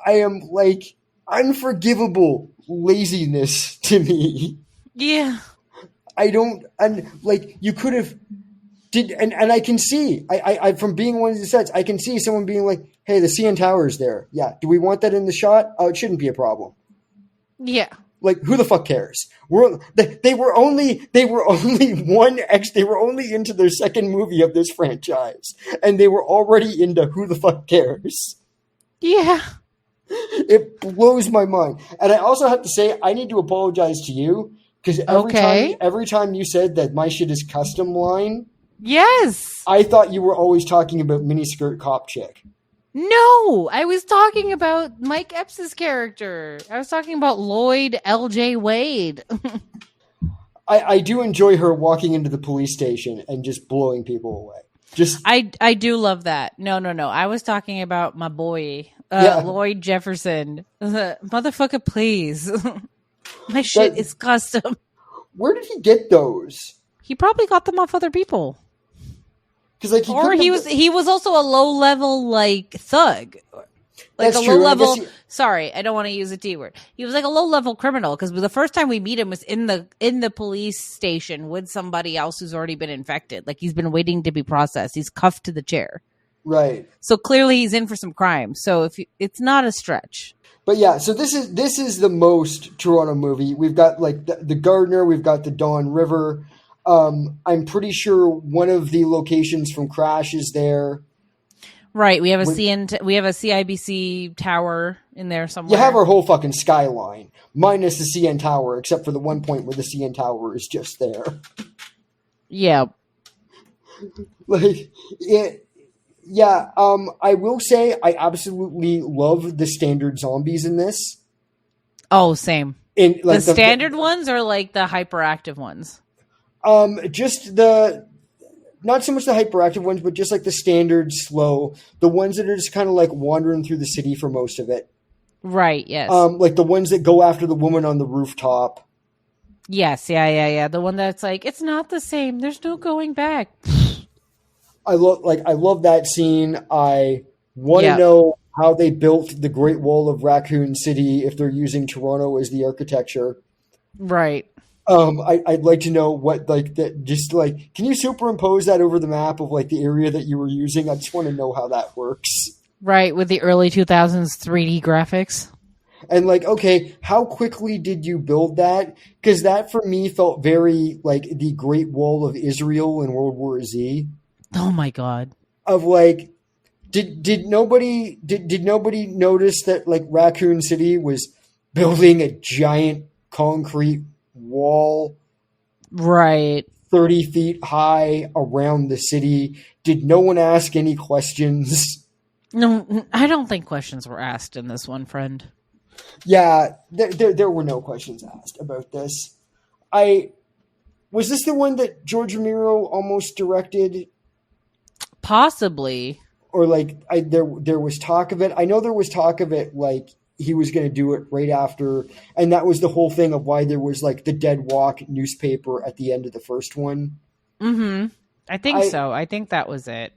am unforgivable laziness to me. Yeah, I don't, and you could have. And I can see, I from being one of these sets, I can see someone being like, hey, the CN Tower's there. Yeah. Do we want that in the shot? Oh, it shouldn't be a problem. Yeah. Like, who the fuck cares? They were only into their second movie of this franchise, and they were already into who the fuck cares. Yeah. It blows my mind. And I also have to say, I need to apologize to you, because every time you said that my shit is custom line, yes, I thought you were always talking about miniskirt cop chick. No, I was talking about Mike Epps' character. I was talking about Lloyd L.J. Wade. I do enjoy her walking into the police station and just blowing people away. I do love that. No. I was talking about my boy, Lloyd Jefferson. Motherfucker, please. My shit is custom. Where did he get those? He probably got them off other people. Like he was also a low level like thug, like That's a low true. level. Sorry, I don't want to use a T word. He was like a low level criminal because the first time we meet him was in the police station with somebody else who's already been infected. Like he's been waiting to be processed. He's cuffed to the chair. Right. So clearly he's in for some crime. So it's not a stretch. But yeah, so this is the most Toronto movie. We've got like the Gardner, we've got the Don River. I'm pretty sure one of the locations from Crash is there. Right. We have a CIBC tower in there somewhere. You have our whole fucking skyline, minus the CN Tower, except for the one point where the CN Tower is just there. Yeah. Like it. Yeah. I will say I absolutely love the standard zombies in this. Oh, same. In like the standard ones or like the hyperactive ones? Just not so much the hyperactive ones, but just like the standard slow, the ones that are just kind of like wandering through the city for most of it. Right. Yes. Like the ones that go after the woman on the rooftop. Yes. Yeah. The one that's like, it's not the same. There's no going back. I love that scene. I want to know how they built the Great Wall of Raccoon City if they're using Toronto as the architecture. Right. I'd like to know what like that. Just like, can you superimpose that over the map of like the area that you were using? I just want to know how that works. Right, with the early 2000s 3D graphics. And like, okay, how quickly did you build that? Because that for me felt very like the Great Wall of Israel in World War Z. Oh my god! Of like, did nobody notice that like Raccoon City was building a giant concrete wall, right, 30 feet high around the city? Did no one ask any questions? No, I don't think questions were asked in this one, friend. Yeah, there were no questions asked about this. Was this the one that George Romero almost directed? Possibly. Or like there was talk of it. I know there was talk of it like he was going to do it right after, and that was the whole thing of why there was like the Dead Walk newspaper at the end of the first one. Mm-hmm. I think so. I think that was it.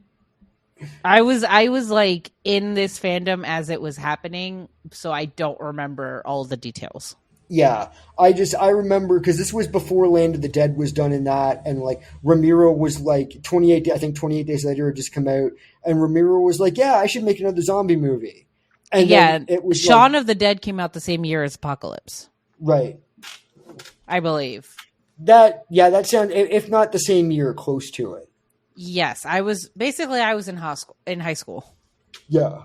I was like in this fandom as it was happening, so I don't remember all the details. Yeah, I remember because this was before Land of the Dead was done in that, and like Ramiro was like 28 days later it just come out, and Ramiro was like, yeah, I should make another zombie movie. And yeah, it was Shaun of the Dead came out the same year as Apocalypse. Right. I believe. That sounds, if not the same year, close to it. Yes, I was in high school. Yeah.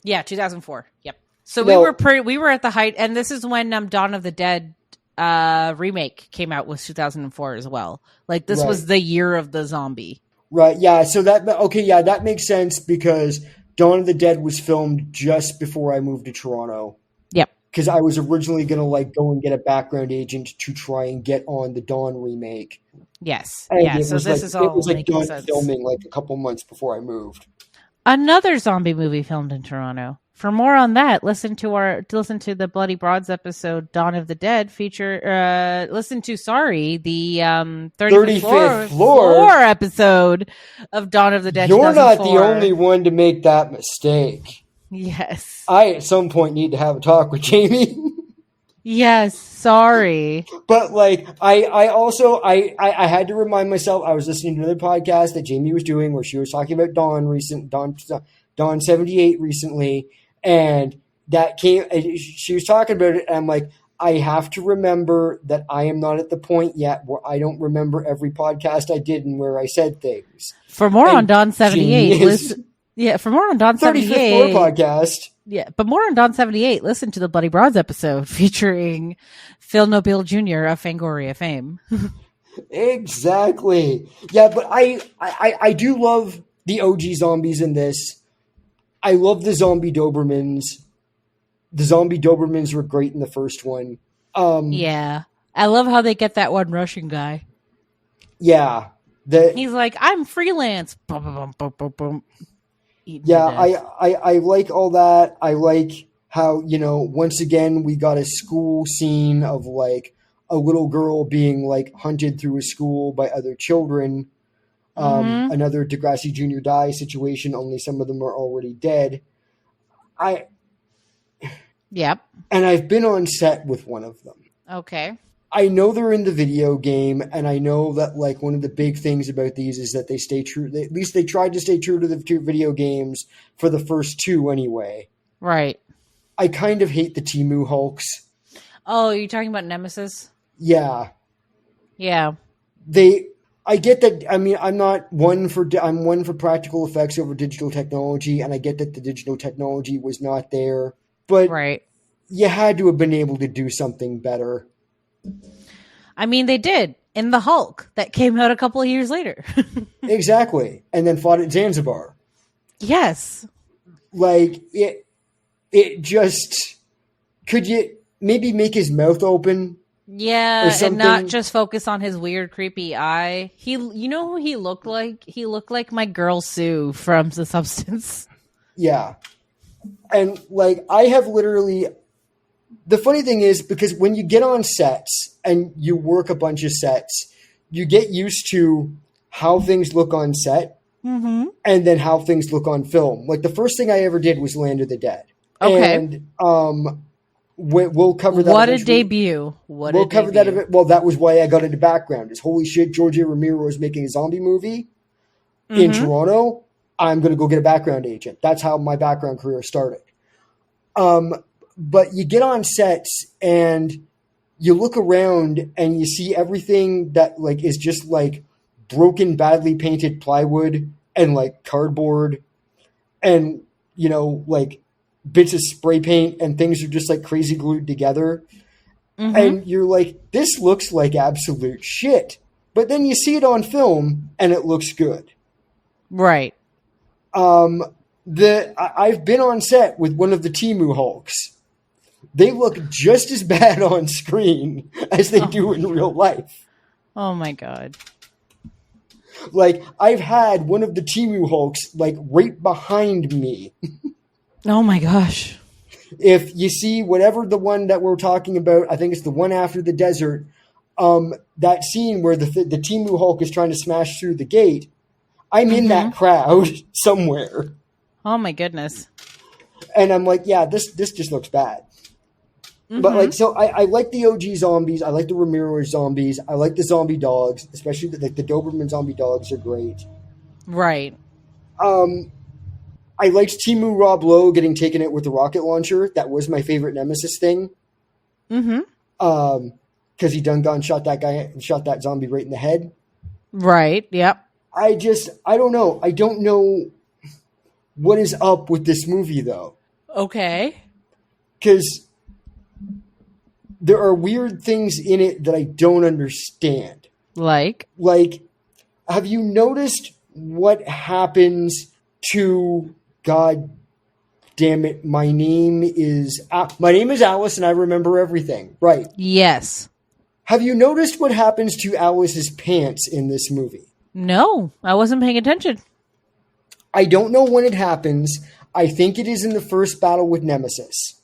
Yeah, 2004. Yep. So we were at the height, and this is when Dawn of the Dead remake came out, was 2004 as well. Like this was the year of the zombie. Right. Yeah. So that makes sense because Dawn of the Dead was filmed just before I moved to Toronto. Yep. Because I was originally going to like go and get a background agent to try and get on the Dawn remake. Yes. And yeah. So this is all it was like making done sense. Filming like a couple months before I moved. Another zombie movie filmed in Toronto. For more on that, listen to the Bloody Broads episode, Dawn of the Dead feature. The 35th floor episode of Dawn of the Dead. You're not the only one to make that mistake. Yes, I at some point need to have a talk with Jamie. Yes, sorry. But like I also had to remind myself, I was listening to another podcast that Jamie was doing where she was talking about Dawn 78 recently, and that came, she was talking about it, and I'm like, I have to remember that I am not at the point yet where I don't remember every podcast I did and where I said things. For more on Don 78, Genius. for more on Don 35th 78. Floor podcast. Yeah, but more on Don 78, listen to the Bloody Broads episode featuring Phil Nobile Jr. of Fangoria fame. Exactly. Yeah, but I do love the OG zombies in this. I love the zombie Dobermans. The zombie Dobermans were great in the first one. Yeah. I love how they get that one Russian guy. Yeah. He's like, I'm freelance. Boom, boom, boom, boom, boom. Yeah, I like all that. I like how, once again, we got a school scene of like a little girl being like hunted through a school by other children. Another Degrassi Jr. Die situation, only some of them are already dead. Yep. And I've been on set with one of them. Okay. I know they're in the video game, and I know that like one of the big things about these is that they stay true. At least they tried to stay true to the two video games for the first two anyway. Right. I kind of hate the Temu Hulks. Oh, you're talking about Nemesis? Yeah. Yeah. I get that. I mean, I'm one for practical effects over digital technology, and I get that the digital technology was not there, but right. You had to have been able to do something better. I mean, they did in the Hulk that came out a couple of years later. Exactly. And then fought at Zanzibar. Yes. Like it just, could you maybe make his mouth open? Yeah. And not just focus on his weird, creepy eye. You know who he looked like? He looked like my girl Sue from The Substance. Yeah. And like, I have literally, the funny thing is, because when you get on sets and you work a bunch of sets, you get used to how things look on set and then how things look on film. Like the first thing I ever did was Land of the Dead. Okay. And we'll cover that. What a debut. We'll cover that a bit. Well, that was why I got into background is holy shit, George A. Romero is making a zombie movie in Toronto. I'm going to go get a background agent. That's how my background career started. But you get on sets and you look around and you see everything that like is just like broken, badly painted plywood and like cardboard and, like bits of spray paint and things are just like crazy glued together. And you're like, this looks like absolute shit. But then you see it on film and it looks good. Right. I've been on set with one of the Temu Hulks. They look just as bad on screen as they do in real life. Oh my God. Like, I've had one of the Temu Hulks, like, right behind me. Oh my gosh. If you see whatever the one that we're talking about, I think it's the one after the desert, that scene where the Temu Hulk is trying to smash through the gate, I'm in that crowd somewhere. Oh my goodness. And I'm like, yeah, this just looks bad. But like, so I like the OG zombies. I like the Romero zombies. I like the zombie dogs, especially the Doberman zombie dogs are great. Right. I liked Temu Rob Lowe getting taken out with the rocket launcher. That was my favorite Nemesis thing. Because he shot that guy and shot that zombie right in the head. Right. Yep. I don't know. I don't know what is up with this movie though. Okay. Because there are weird things in it that I don't understand. Like, have you noticed what happens to, God damn it, my name is Alice and I remember everything. Right. Yes. Have you noticed what happens to Alice's pants in this movie? No, I wasn't paying attention. I don't know when it happens. I think it is in the first battle with Nemesis.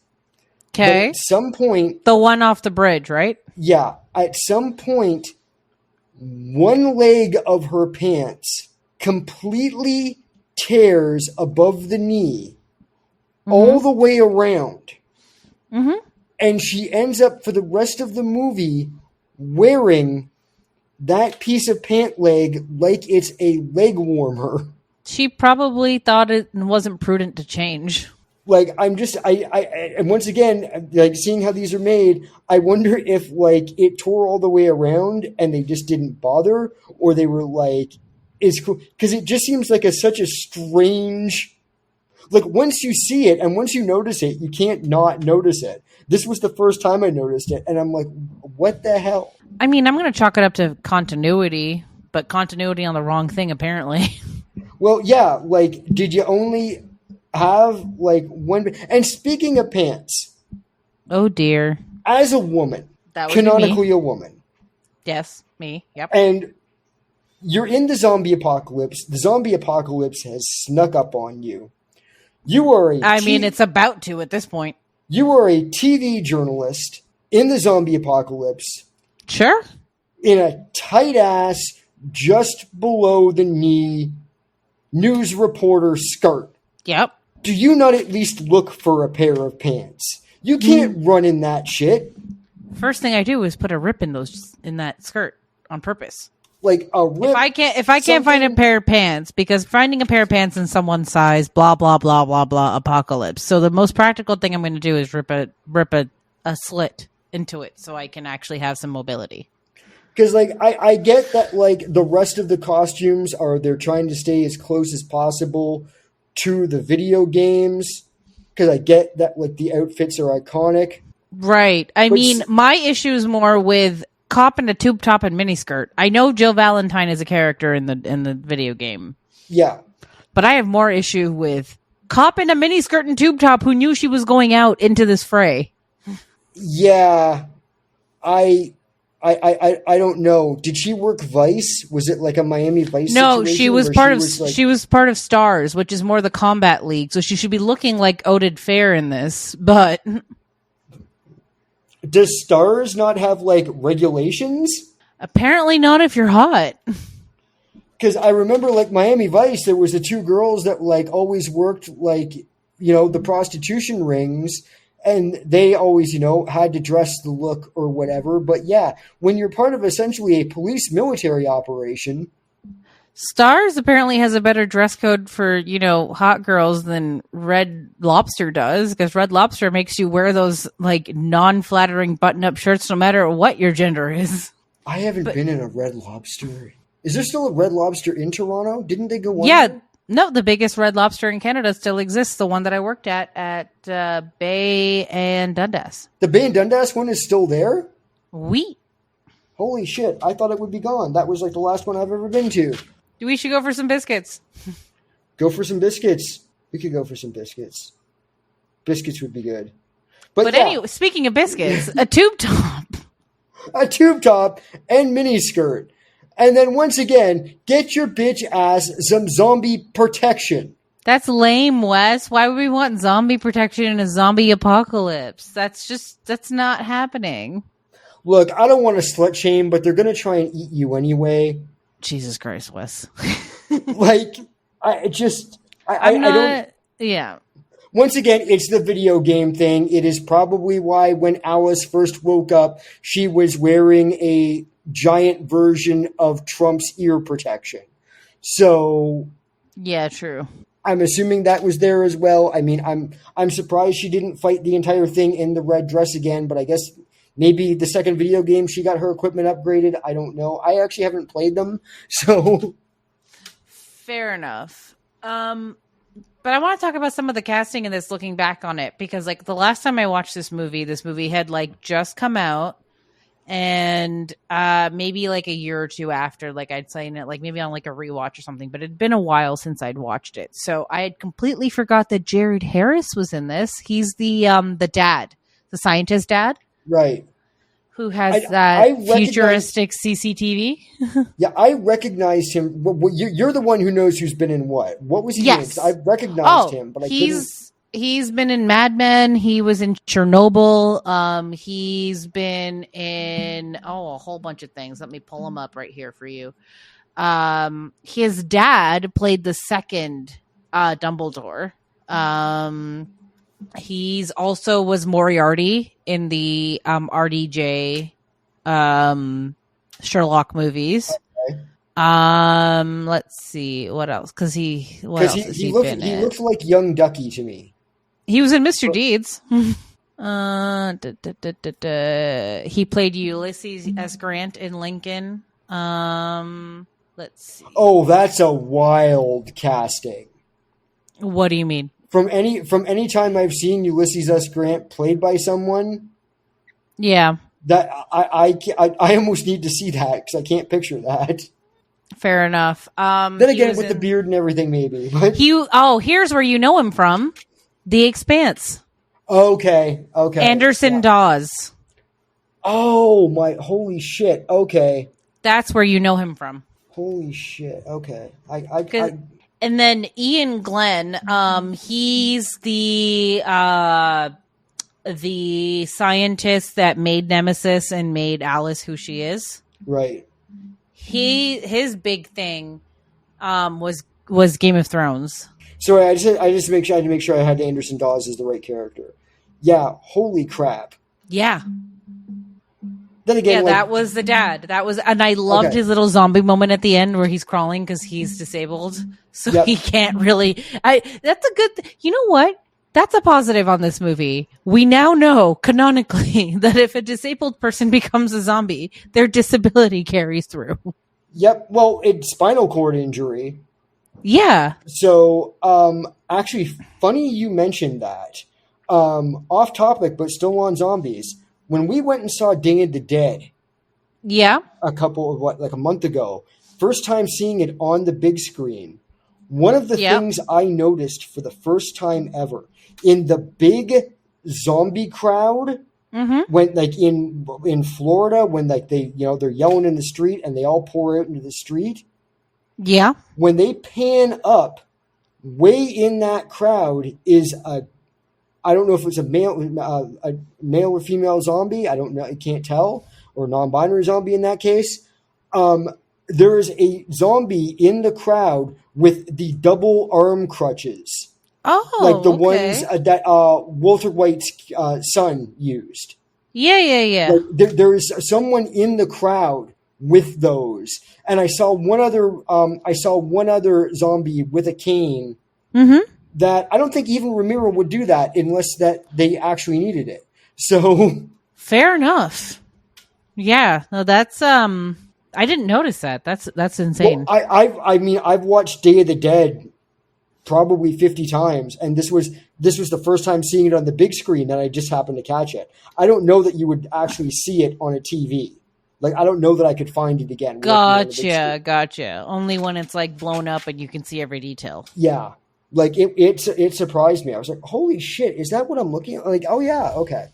Okay. At some point... The one off the bridge, right? Yeah. At some point, one leg of her pants completely tears above the knee all the way around. And she ends up, for the rest of the movie, wearing that piece of pant leg like it's a leg warmer. She probably thought it wasn't prudent to change. Like, and once again, like, seeing how these are made, I wonder if, like, it tore all the way around and they just didn't bother, or they were like, it's cool. Because it just seems like such a strange, like, once you see it and once you notice it, you can't not notice it. This was the first time I noticed it, and I'm like, what the hell? I mean, I'm going to chalk it up to continuity, but continuity on the wrong thing, apparently. Well, yeah, like, did you only have, like, one? And speaking of pants, Oh, dear. as a woman, That would be canonically me. a woman, Yes, me. Yep. and you're in the zombie apocalypse. The zombie apocalypse has snuck up on you. You are I mean, it's about to at this point. You are a TV journalist in the zombie apocalypse Sure. in a tight-ass, just below the knee news reporter skirt. Yep. Do you not at least look for a pair of pants? You can't run in that shit. First thing I do is put a rip in that skirt on purpose. Like a rip. If I can't find a pair of pants, because finding a pair of pants in someone's size, blah blah blah blah blah, apocalypse. So the most practical thing I'm going to do is rip a slit into it so I can actually have some mobility. Because, like, I get that, like, the rest of the costumes they're trying to stay as close as possible to the video games. Because I get that, like, the outfits are iconic. Right. I mean, my issue is more with cop in a tube top and miniskirt. I know Jill Valentine is a character in the video game. Yeah. But I have more issue with cop in a miniskirt and tube top who knew she was going out into this fray. Yeah. I don't know. Did she work Vice? Was it like a Miami Vice No, situation she was where part of like, she was part of Stars, which is more the combat league. So she should be looking like Oded Fair in this, but does Stars not have, like, regulations? apparently not if you're hot. Because I remember, like, Miami Vice, there was the two girls that, like, always worked, like, the prostitution rings, and they always, had to dress the look or whatever. But yeah, when you're part of essentially a police military operation. Stars apparently has a better dress code for, hot girls than Red Lobster does, because Red Lobster makes you wear those, like, non-flattering button-up shirts no matter what your gender is. I haven't been in a Red Lobster. Is there still a Red Lobster in Toronto? Didn't they go on? Yeah. No, the biggest Red Lobster in Canada still exists, the one that I worked at Bay and Dundas. The Bay and Dundas one is still there? We. Holy shit, I thought it would be gone. That was, like, the last one I've ever been to. We should go for some biscuits. Go for some biscuits. We could go for some biscuits. Biscuits would be good. But yeah, anyway, speaking of biscuits, a tube top. a tube top and miniskirt. And then once again, get your bitch ass some zombie protection. That's lame, Wes. Why would we want zombie protection in a zombie apocalypse? That's not happening. Look, I don't want to slut shame, but they're going to try and eat you anyway. Jesus Christ, Wes. Like, I don't. Yeah. Once again, it's the video game thing. It is probably why when Alice first woke up, she was wearing a giant version of Trump's ear protection. So, yeah, true. I'm assuming that was there as well. I mean, I'm surprised she didn't fight the entire thing in the red dress again, but I guess maybe the second video game she got her equipment upgraded. I don't know. I actually haven't played them, so fair enough. But I want to talk about some of the casting in this, looking back on it, because, like, the last time I watched this movie had, like, just come out, and maybe like a year or two after, like, I'd seen it, like, maybe on, like, a rewatch or something, but it'd been a while since I'd watched it. So I had completely forgot that Jared Harris was in this. He's the dad, the scientist dad. Right. Who has I futuristic CCTV. Yeah, I recognized him. You're the one who knows who's been in what. What was he in? 'Cause I recognized him, but I couldn't. He's been in Mad Men. He was in Chernobyl. He's been in a whole bunch of things. Let me pull him up right here for you. His dad played the second Dumbledore. He's also was Moriarty in the RDJ Sherlock movies. Okay. Let's see what else, because he looks like young Ducky to me. He was in Mr. Deeds. He played Ulysses S. Grant in Lincoln. Let's see. Oh, that's a wild casting. What do you mean? From any time I've seen Ulysses S. Grant played by someone, Yeah, that I almost need to see that because I can't picture that. fair enough. Then again, with the beard and everything, maybe. But here's where you know him from: The Expanse. okay. Anderson Dawes. Oh my! Holy shit! Okay. That's where you know him from. Holy shit! Okay. And then Ian Glenn, he's the scientist that made Nemesis and made Alice who she is. Right. His big thing was Game of Thrones. So I just had to make sure I had Anderson Dawes as the right character. Yeah. Holy crap. Yeah. Then again, that was the dad. And I loved his little zombie moment at the end where he's crawling because he's disabled, so he can't really. That's a good. You know what? That's a positive on this movie. We now know canonically that if a disabled person becomes a zombie, their disability carries through. Yep. Well, it's spinal cord injury. Yeah. So, actually, funny you mentioned that. Off topic, but still on zombies. When we went and saw Day of the Dead, yeah, a month ago, first time seeing it on the big screen, one of the things I noticed for the first time ever in the big zombie crowd, when like in Florida, when like they're yelling in the street and they all pour out into the street, when they pan up, way in that crowd is I don't know if it's a male or female zombie. I don't know. I can't tell. Or non-binary zombie in that case. There is a zombie in the crowd with the double arm crutches. Oh, like the ones that Walter White's son used. Yeah. Like there is someone in the crowd with those, and I saw one other zombie with a cane. That I don't think even Ramiro would do that unless that they actually needed it. So fair enough. Yeah, no, that's I didn't notice that. That's insane. Well, I've watched Day of the Dead probably 50 times, and this was the first time seeing it on the big screen, and I just happened to catch it. I don't know that you would actually see it on a TV. Like I don't know that I could find it again. Gotcha. Only when it's like blown up and you can see every detail. Yeah. Like it surprised me. I was like, "Holy shit! Is that what I'm looking at?" Like, "Oh yeah, okay."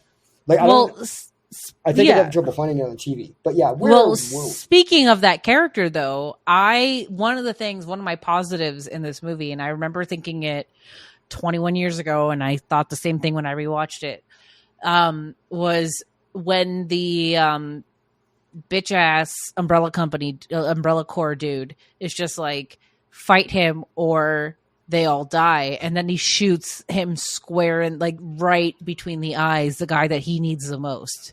Like, I think I'd have trouble finding it on the TV. But yeah, speaking of that character, though, one of my positives in this movie, and I remember thinking it 21 years ago, and I thought the same thing when I rewatched it, was when the bitch ass Umbrella Corps dude is just like, fight him or they all die, and then he shoots him square in, like, right between the eyes, the guy that he needs the most,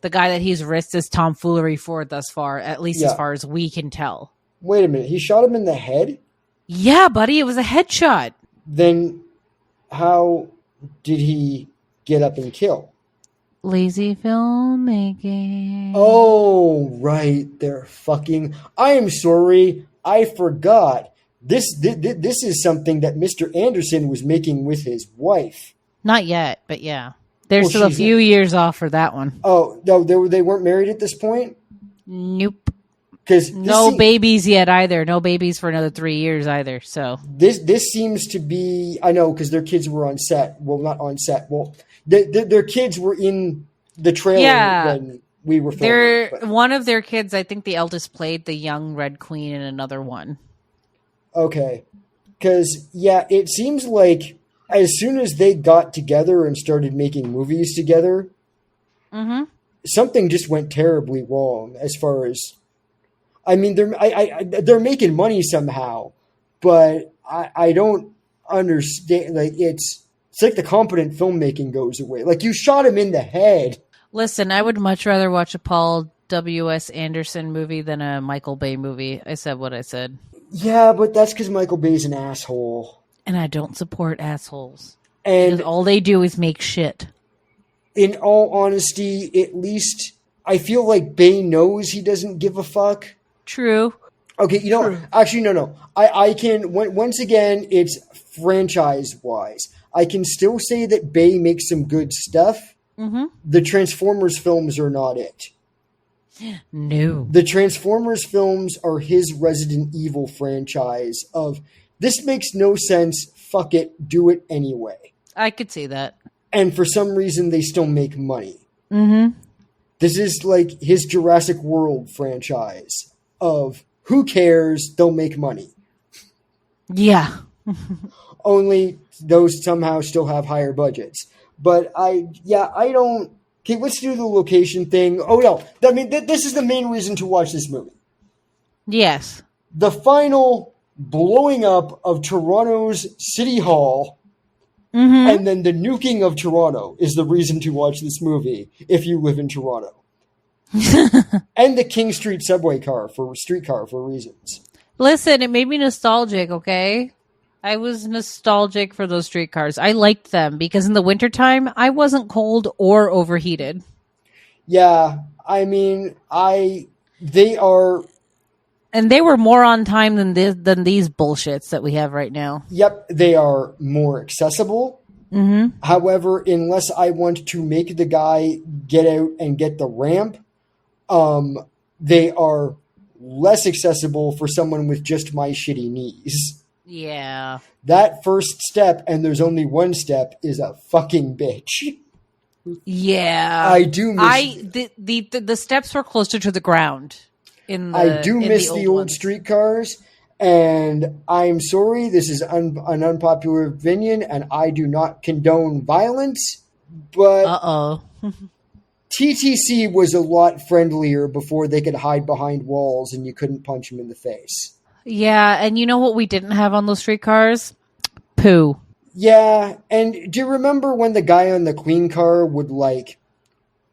the guy that he's risked his tomfoolery for thus far, at least as far as we can tell. Wait a minute, he shot him in the head? Yeah, buddy, it was a headshot. Then how did he get up and kill? Lazy filmmaking. Oh, right, they're fucking... I am sorry, I forgot. This is something that Mr. Anderson was making with his wife. Not yet, but yeah. They're still a few years off for that one. Oh, no, they weren't married at this point? Nope. No babies yet either. No babies for another 3 years either. So this seems to be... I know, because their kids were on set. Well, not on set. Well, their kids were in the trailer when we were filming. One of their kids, I think the eldest, played the young Red Queen in another one. Okay. Because, it seems like as soon as they got together and started making movies together, something just went terribly wrong as far as... I mean, they're making money somehow, but I don't understand. Like, it's like the competent filmmaking goes away. Like, you shot him in the head. Listen, I would much rather watch a Paul W.S. Anderson movie than a Michael Bay movie. I said what I said. Yeah, but that's because Michael Bay's an asshole. And I don't support assholes. Because And all they do is make shit. in all honesty, at least I feel like Bay knows he doesn't give a fuck. True. Okay, actually, no. I can, once again, it's franchise-wise. I can still say that Bay makes some good stuff. Mm-hmm. The Transformers films are not it. No. The Transformers films are his Resident Evil franchise of, this makes no sense, fuck it, do it anyway. I could see that. And for some reason, they still make money. Mm-hmm. This is like his Jurassic World franchise of, who cares, they'll make money. Yeah. Only those somehow still have higher budgets. But I don't... Okay, let's do the location thing. Oh, no. I mean, this is the main reason to watch this movie. Yes. The final blowing up of Toronto's City Hall and then the nuking of Toronto is the reason to watch this movie if you live in Toronto. And the King Street streetcar for reasons. Listen, it made me nostalgic, okay? I was nostalgic for those streetcars. I liked them because in the wintertime, I wasn't cold or overheated. Yeah, I mean, they are... And they were more on time than these bullshits that we have right now. Yep, they are more accessible. Mm-hmm. However, unless I want to make the guy get out and get the ramp, they are less accessible for someone with just my shitty knees. Yeah. That first step, and there's only one step, is a fucking bitch. Yeah. I do miss... The steps were closer to the ground. I do miss the old streetcars, and I'm sorry, this is an unpopular opinion, and I do not condone violence, but... Uh-oh. TTC was a lot friendlier before they could hide behind walls and you couldn't punch them in the face. Yeah, and you know what we didn't have on those streetcars? Poo. Yeah, and do you remember when the guy on the clean car would, like,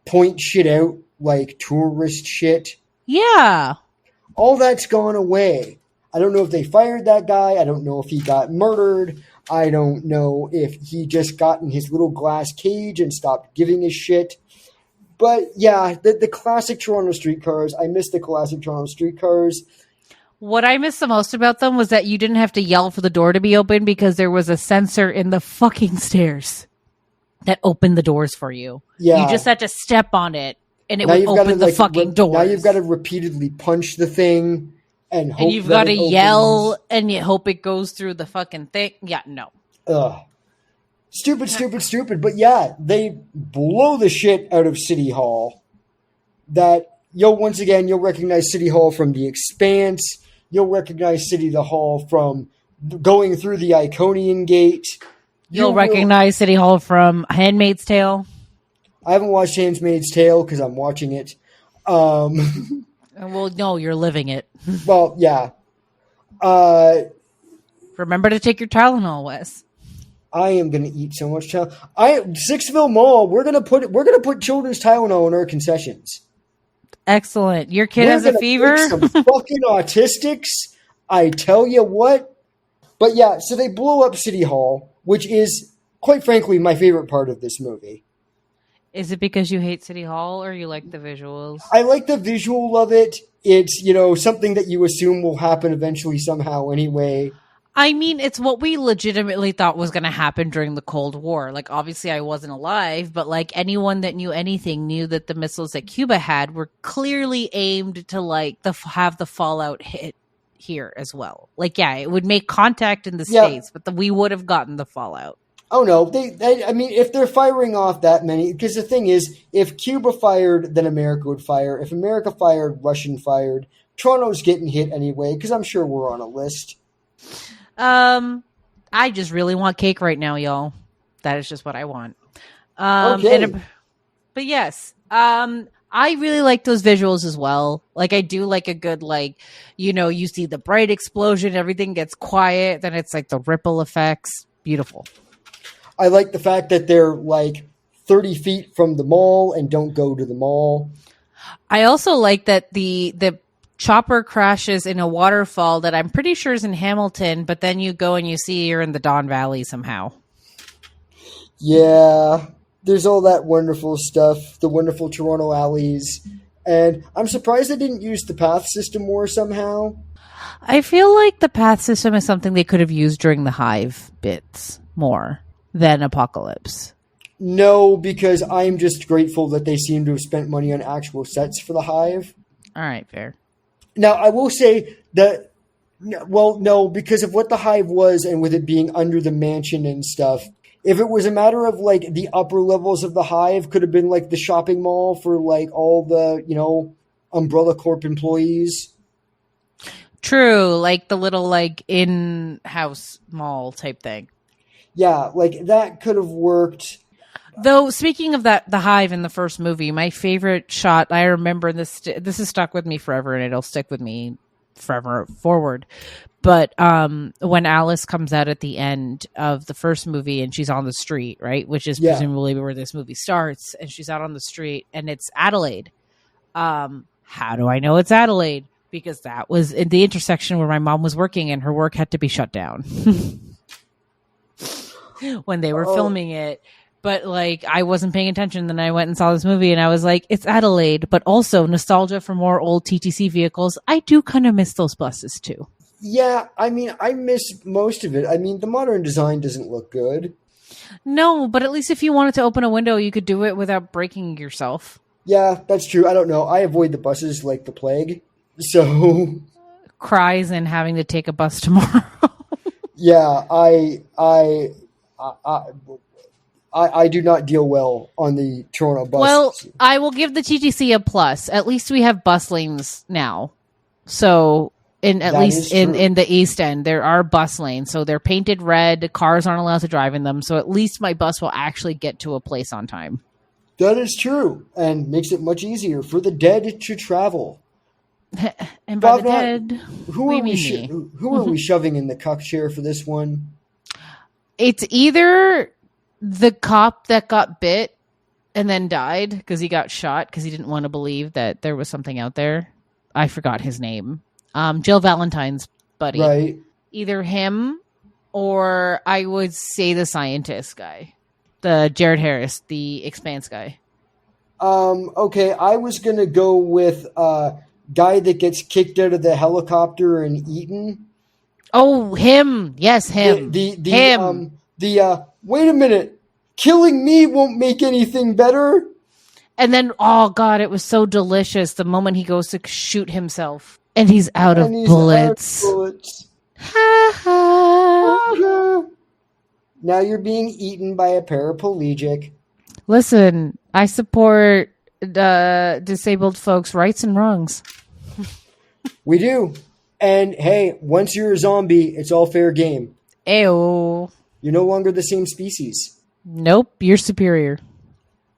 point shit out like tourist shit? Yeah. All that's gone away. I don't know if they fired that guy. I don't know if he got murdered. I don't know if he just got in his little glass cage and stopped giving a shit. But yeah, the classic Toronto streetcars. I miss the classic Toronto streetcars. What I missed the most about them was that you didn't have to yell for the door to be open because there was a sensor in the fucking stairs that opened the doors for you. Yeah. You just had to step on it and it Now would open the fucking doors. Now you've got to repeatedly punch the thing and hope and you've got to yell and you hope it goes through the fucking thing. Yeah, no. Ugh. Stupid. But yeah, they blow the shit out of City Hall. That once again, you'll recognize City Hall from The Expanse. You'll recognize City Hall from going through the Iconian Gate. You'll recognize City Hall from Handmaid's Tale. I haven't watched Handmaid's Tale because I'm watching it. Well, no, you're living it. Well, yeah. Remember to take your Tylenol, Wes. I am going to eat so much Tylenol. Sixville Mall. We're going to put children's Tylenol in our concessions. Excellent. Your kid has a fever? Some fucking autistics. I tell you what. But yeah, so they blow up City Hall, which is, quite frankly, my favorite part of this movie. Is it because you hate City Hall or you like the visuals? I like the visual of it. It's, something that you assume will happen eventually somehow anyway. I mean, it's what we legitimately thought was going to happen during the Cold War. Like, obviously I wasn't alive, but like anyone that knew anything knew that the missiles that Cuba had were clearly aimed to like have the fallout hit here as well. Like, yeah, it would make contact in the States, but we would have gotten the fallout. Oh no, I mean, if they're firing off that many, because the thing is, if Cuba fired, then America would fire. If America fired, Russian fired. Toronto's getting hit anyway, because I'm sure we're on a list. I just really want cake right now, y'all. That is just what I want. Okay. But yes, I really like those visuals as well. Like, I do like a good, like, you see the bright explosion, everything gets quiet, then it's like the ripple effects. Beautiful. I like the fact that they're like 30 feet from the mall and don't go to the mall. I also like that the chopper crashes in a waterfall that I'm pretty sure is in Hamilton, but then you go and you see you're in the Don Valley somehow. Yeah, there's all that wonderful stuff, the wonderful Toronto alleys. And I'm surprised they didn't use the path system more somehow. I feel like the path system is something they could have used during the Hive bits more than Apocalypse. No, because I'm just grateful that they seem to have spent money on actual sets for the Hive. All right, fair. Now, I will say that, well, no, because of what the Hive was and with it being under the mansion and stuff, if it was a matter of like the upper levels of the Hive could have been like the shopping mall for like all the, Umbrella Corp employees. True, like the little like in-house mall type thing. Yeah, like that could have worked. Though, speaking of that, the Hive in the first movie, my favorite shot, I remember this has stuck with me forever and it'll stick with me forever forward. But when Alice comes out at the end of the first movie and she's on the street, right, which is presumably where this movie starts, and she's out on the street and it's Adelaide. How do I know it's Adelaide? Because that was in the intersection where my mom was working and her work had to be shut down when they were filming it. But, like, I wasn't paying attention. Then I went and saw this movie, and I was like, it's Adelaide. But also, nostalgia for more old TTC vehicles. I do kind of miss those buses, too. Yeah, I mean, I miss most of it. I mean, the modern design doesn't look good. No, but at least if you wanted to open a window, you could do it without breaking yourself. Yeah, that's true. I don't know. I avoid the buses like the plague. So... Cries and having to take a bus tomorrow. Yeah, I do not deal well on the Toronto bus. Well, I will give the TTC a plus. At least we have bus lanes now. So, in the East End, there are bus lanes. So they're painted red. Cars aren't allowed to drive in them. So at least my bus will actually get to a place on time. That is true, and makes it much easier for the dead to travel. And by Bhavna, the dead, who are we shoving in the cuck chair for this one? It's either the cop that got bit and then died because he got shot because he didn't want to believe that there was something out there. I forgot his name. Jill Valentine's buddy. Right. Either him or I would say the scientist guy. The Jared Harris, the Expanse guy. Okay, I was going to go with guy that gets kicked out of the helicopter and eaten. Oh, him. Yes, him. Him. Wait a minute. Killing me won't make anything better. And then, oh God, it was so delicious. The moment he goes to shoot himself and he's out of bullets. Ha ha. Now you're being eaten by a paraplegic. Listen, I support disabled folks' rights and wrongs. We do. And hey, once you're a zombie, it's all fair game. Ew. You're no longer the same species. Nope, you're superior.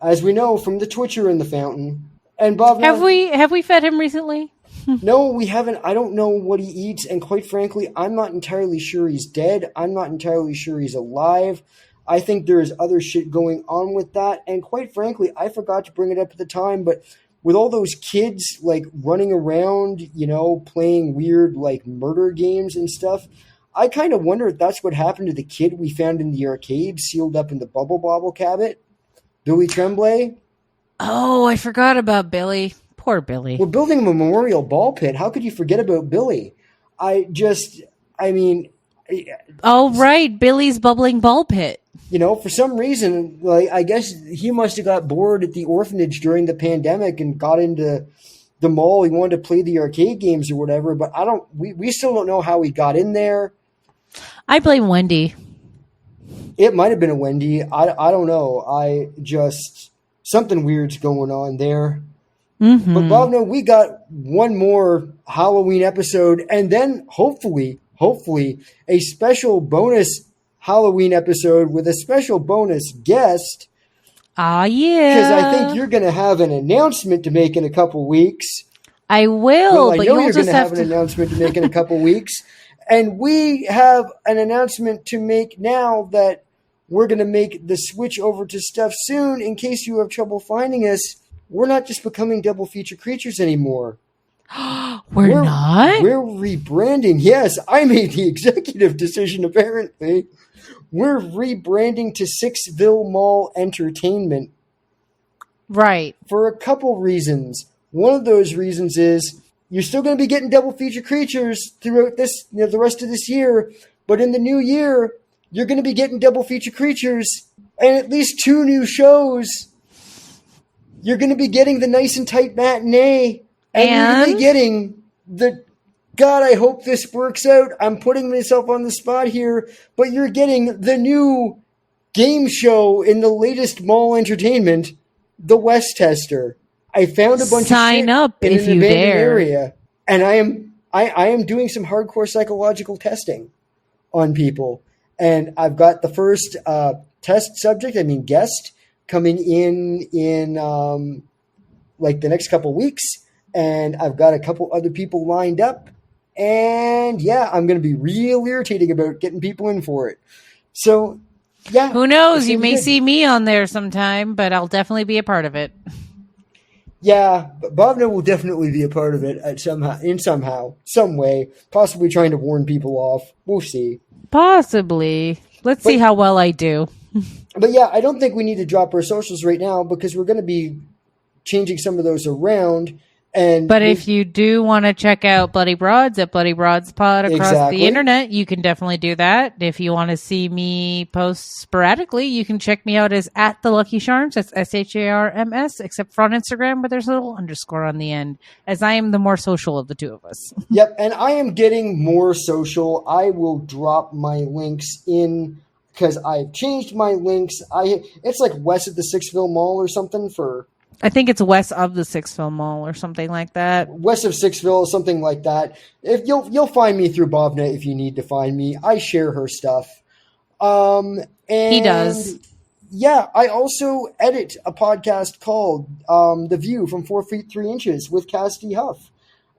As we know from the Twitcher in the fountain. And Bhavna, have we fed him recently? No, we haven't. I don't know what he eats, and quite frankly, I'm not entirely sure he's dead. I'm not entirely sure he's alive. I think there is other shit going on with that, and quite frankly, I forgot to bring it up at the time, but with all those kids, like, running around, playing weird, like, murder games and stuff, I kind of wonder if that's what happened to the kid we found in the arcade, sealed up in the Bubble Bobble cabinet, Billy Tremblay. Oh, I forgot about Billy. Poor Billy. We're building a memorial ball pit. How could you forget about Billy? Oh, right. Billy's bubbling ball pit. For some reason, like, I guess he must have got bored at the orphanage during the pandemic and got into the mall. He wanted to play the arcade games or whatever, but we still don't know how he got in there. I blame Wendy. It might have been a Wendy. I don't know. Something weird's going on there. Mm-hmm. But Bhavna, we got one more Halloween episode, and then hopefully a special bonus Halloween episode with a special bonus guest. Ah, yeah. Because I think you're going to have an announcement to make in a couple weeks. I will. Well, I know you're going to have an announcement to make in a couple weeks. And we have an announcement to make now that we're going to make the switch over to stuff soon. In case you have trouble finding us, we're not just becoming double feature creatures anymore. We're not? We're rebranding. Yes, I made the executive decision, apparently. we're rebranding to Sixville Mall Entertainment. Right. For a couple reasons. One of those reasons is you're still going to be getting double feature creatures throughout this, the rest of this year, but in the new year, you're going to be getting double feature creatures and at least 2 new shows. You're going to be getting the Nice and Tight matinee, and you're going to be getting the. God, I hope this works out. I'm putting myself on the spot here, but you're getting the new game show in the latest mall entertainment, the West Tester. I found a bunch of shit up in if an you abandoned dare. area, and I am doing some hardcore psychological testing on people, and I've got the first guest coming in like the next couple weeks, and I've got a couple other people lined up. And yeah, I'm going to be real irritating about getting people in for it. So yeah. Who knows? You may see me on there sometime, but I'll definitely be a part of it. Yeah, Bhavna will definitely be a part of it somehow, some way, possibly trying to warn people off. We'll see. Possibly. Let's see how well I do. But yeah, I don't think we need to drop our socials right now because we're going to be changing some of those around. But if you do want to check out Bloody Broads at Bloody Broads Pod across the internet, you can definitely do that. If you want to see me post sporadically, you can check me out as at the Lucky Charms. That's SHARMS, except for on Instagram, but there's a little underscore on the end, as I am the more social of the two of us. Yep, and I am getting more social. I will drop my links in because I've changed my links. It's like west at the Sixville Mall or something for. I think it's west of the Sixville Mall or something like that. West of Sixville, something like that. If you'll find me through Bhavna if you need to find me. I share her stuff. And he does. Yeah, I also edit a podcast called The View from 4 Feet 3 Inches with Cassidy Huff.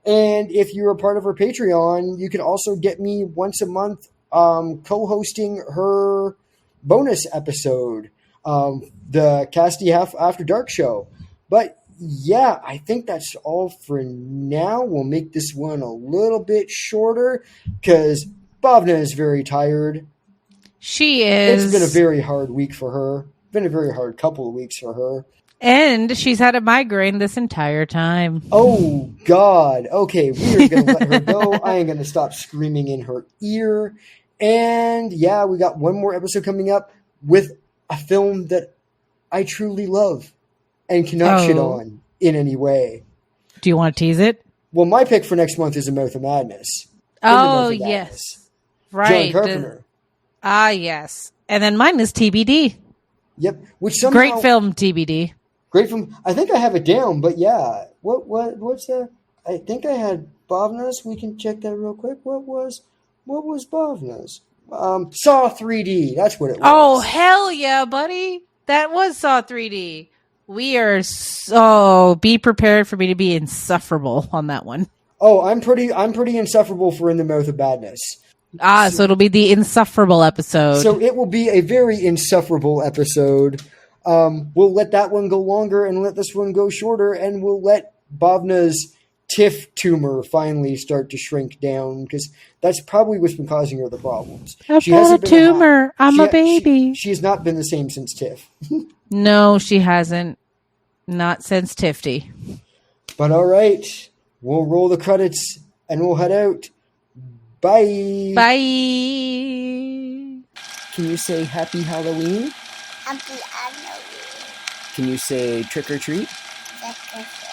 And if you're a part of her Patreon, you can also get me once a month co-hosting her bonus episode, the Cassidy Huff After Dark show. But yeah, I think that's all for now. We'll make this one a little bit shorter because Bhavna is very tired. She is. It's been a very hard week for her. Been a very hard couple of weeks for her. And she's had a migraine this entire time. Oh, God. Okay, we are going to let her go. I ain't going to stop screaming in her ear. And yeah, we got one more episode coming up with a film that I truly love and cannot shit on in any way. Do you want to tease it? Well, my pick for next month is A Mouth of Madness. Oh, yes. Right. John Carpenter. Yes. And then mine is TBD. Yep. Which somehow, great film, TBD. Great film. I think I have it down, but yeah. What's that? I think I had Bhavna's. We can check that real quick. What was Bhavna's? Saw 3D. That's what it was. Oh, hell yeah, buddy. That was Saw 3D. We are so be prepared for me to be insufferable on that one. Oh, I'm pretty insufferable for In the Mouth of Madness. So it'll be the insufferable episode. So it will be a very insufferable episode. We'll let that one go longer and let this one go shorter, and we'll let Bhavna's TIF tumor finally start to shrink down because that's probably what's been causing her the problems. I've got a tumor. I'm a baby. She has not been the same since TIF. No, she hasn't. Not since Tifty. But all right, we'll roll the credits and we'll head out. Bye. Bye. Can you say Happy Halloween? Happy Halloween. Can you say trick or treat? Trick or treat.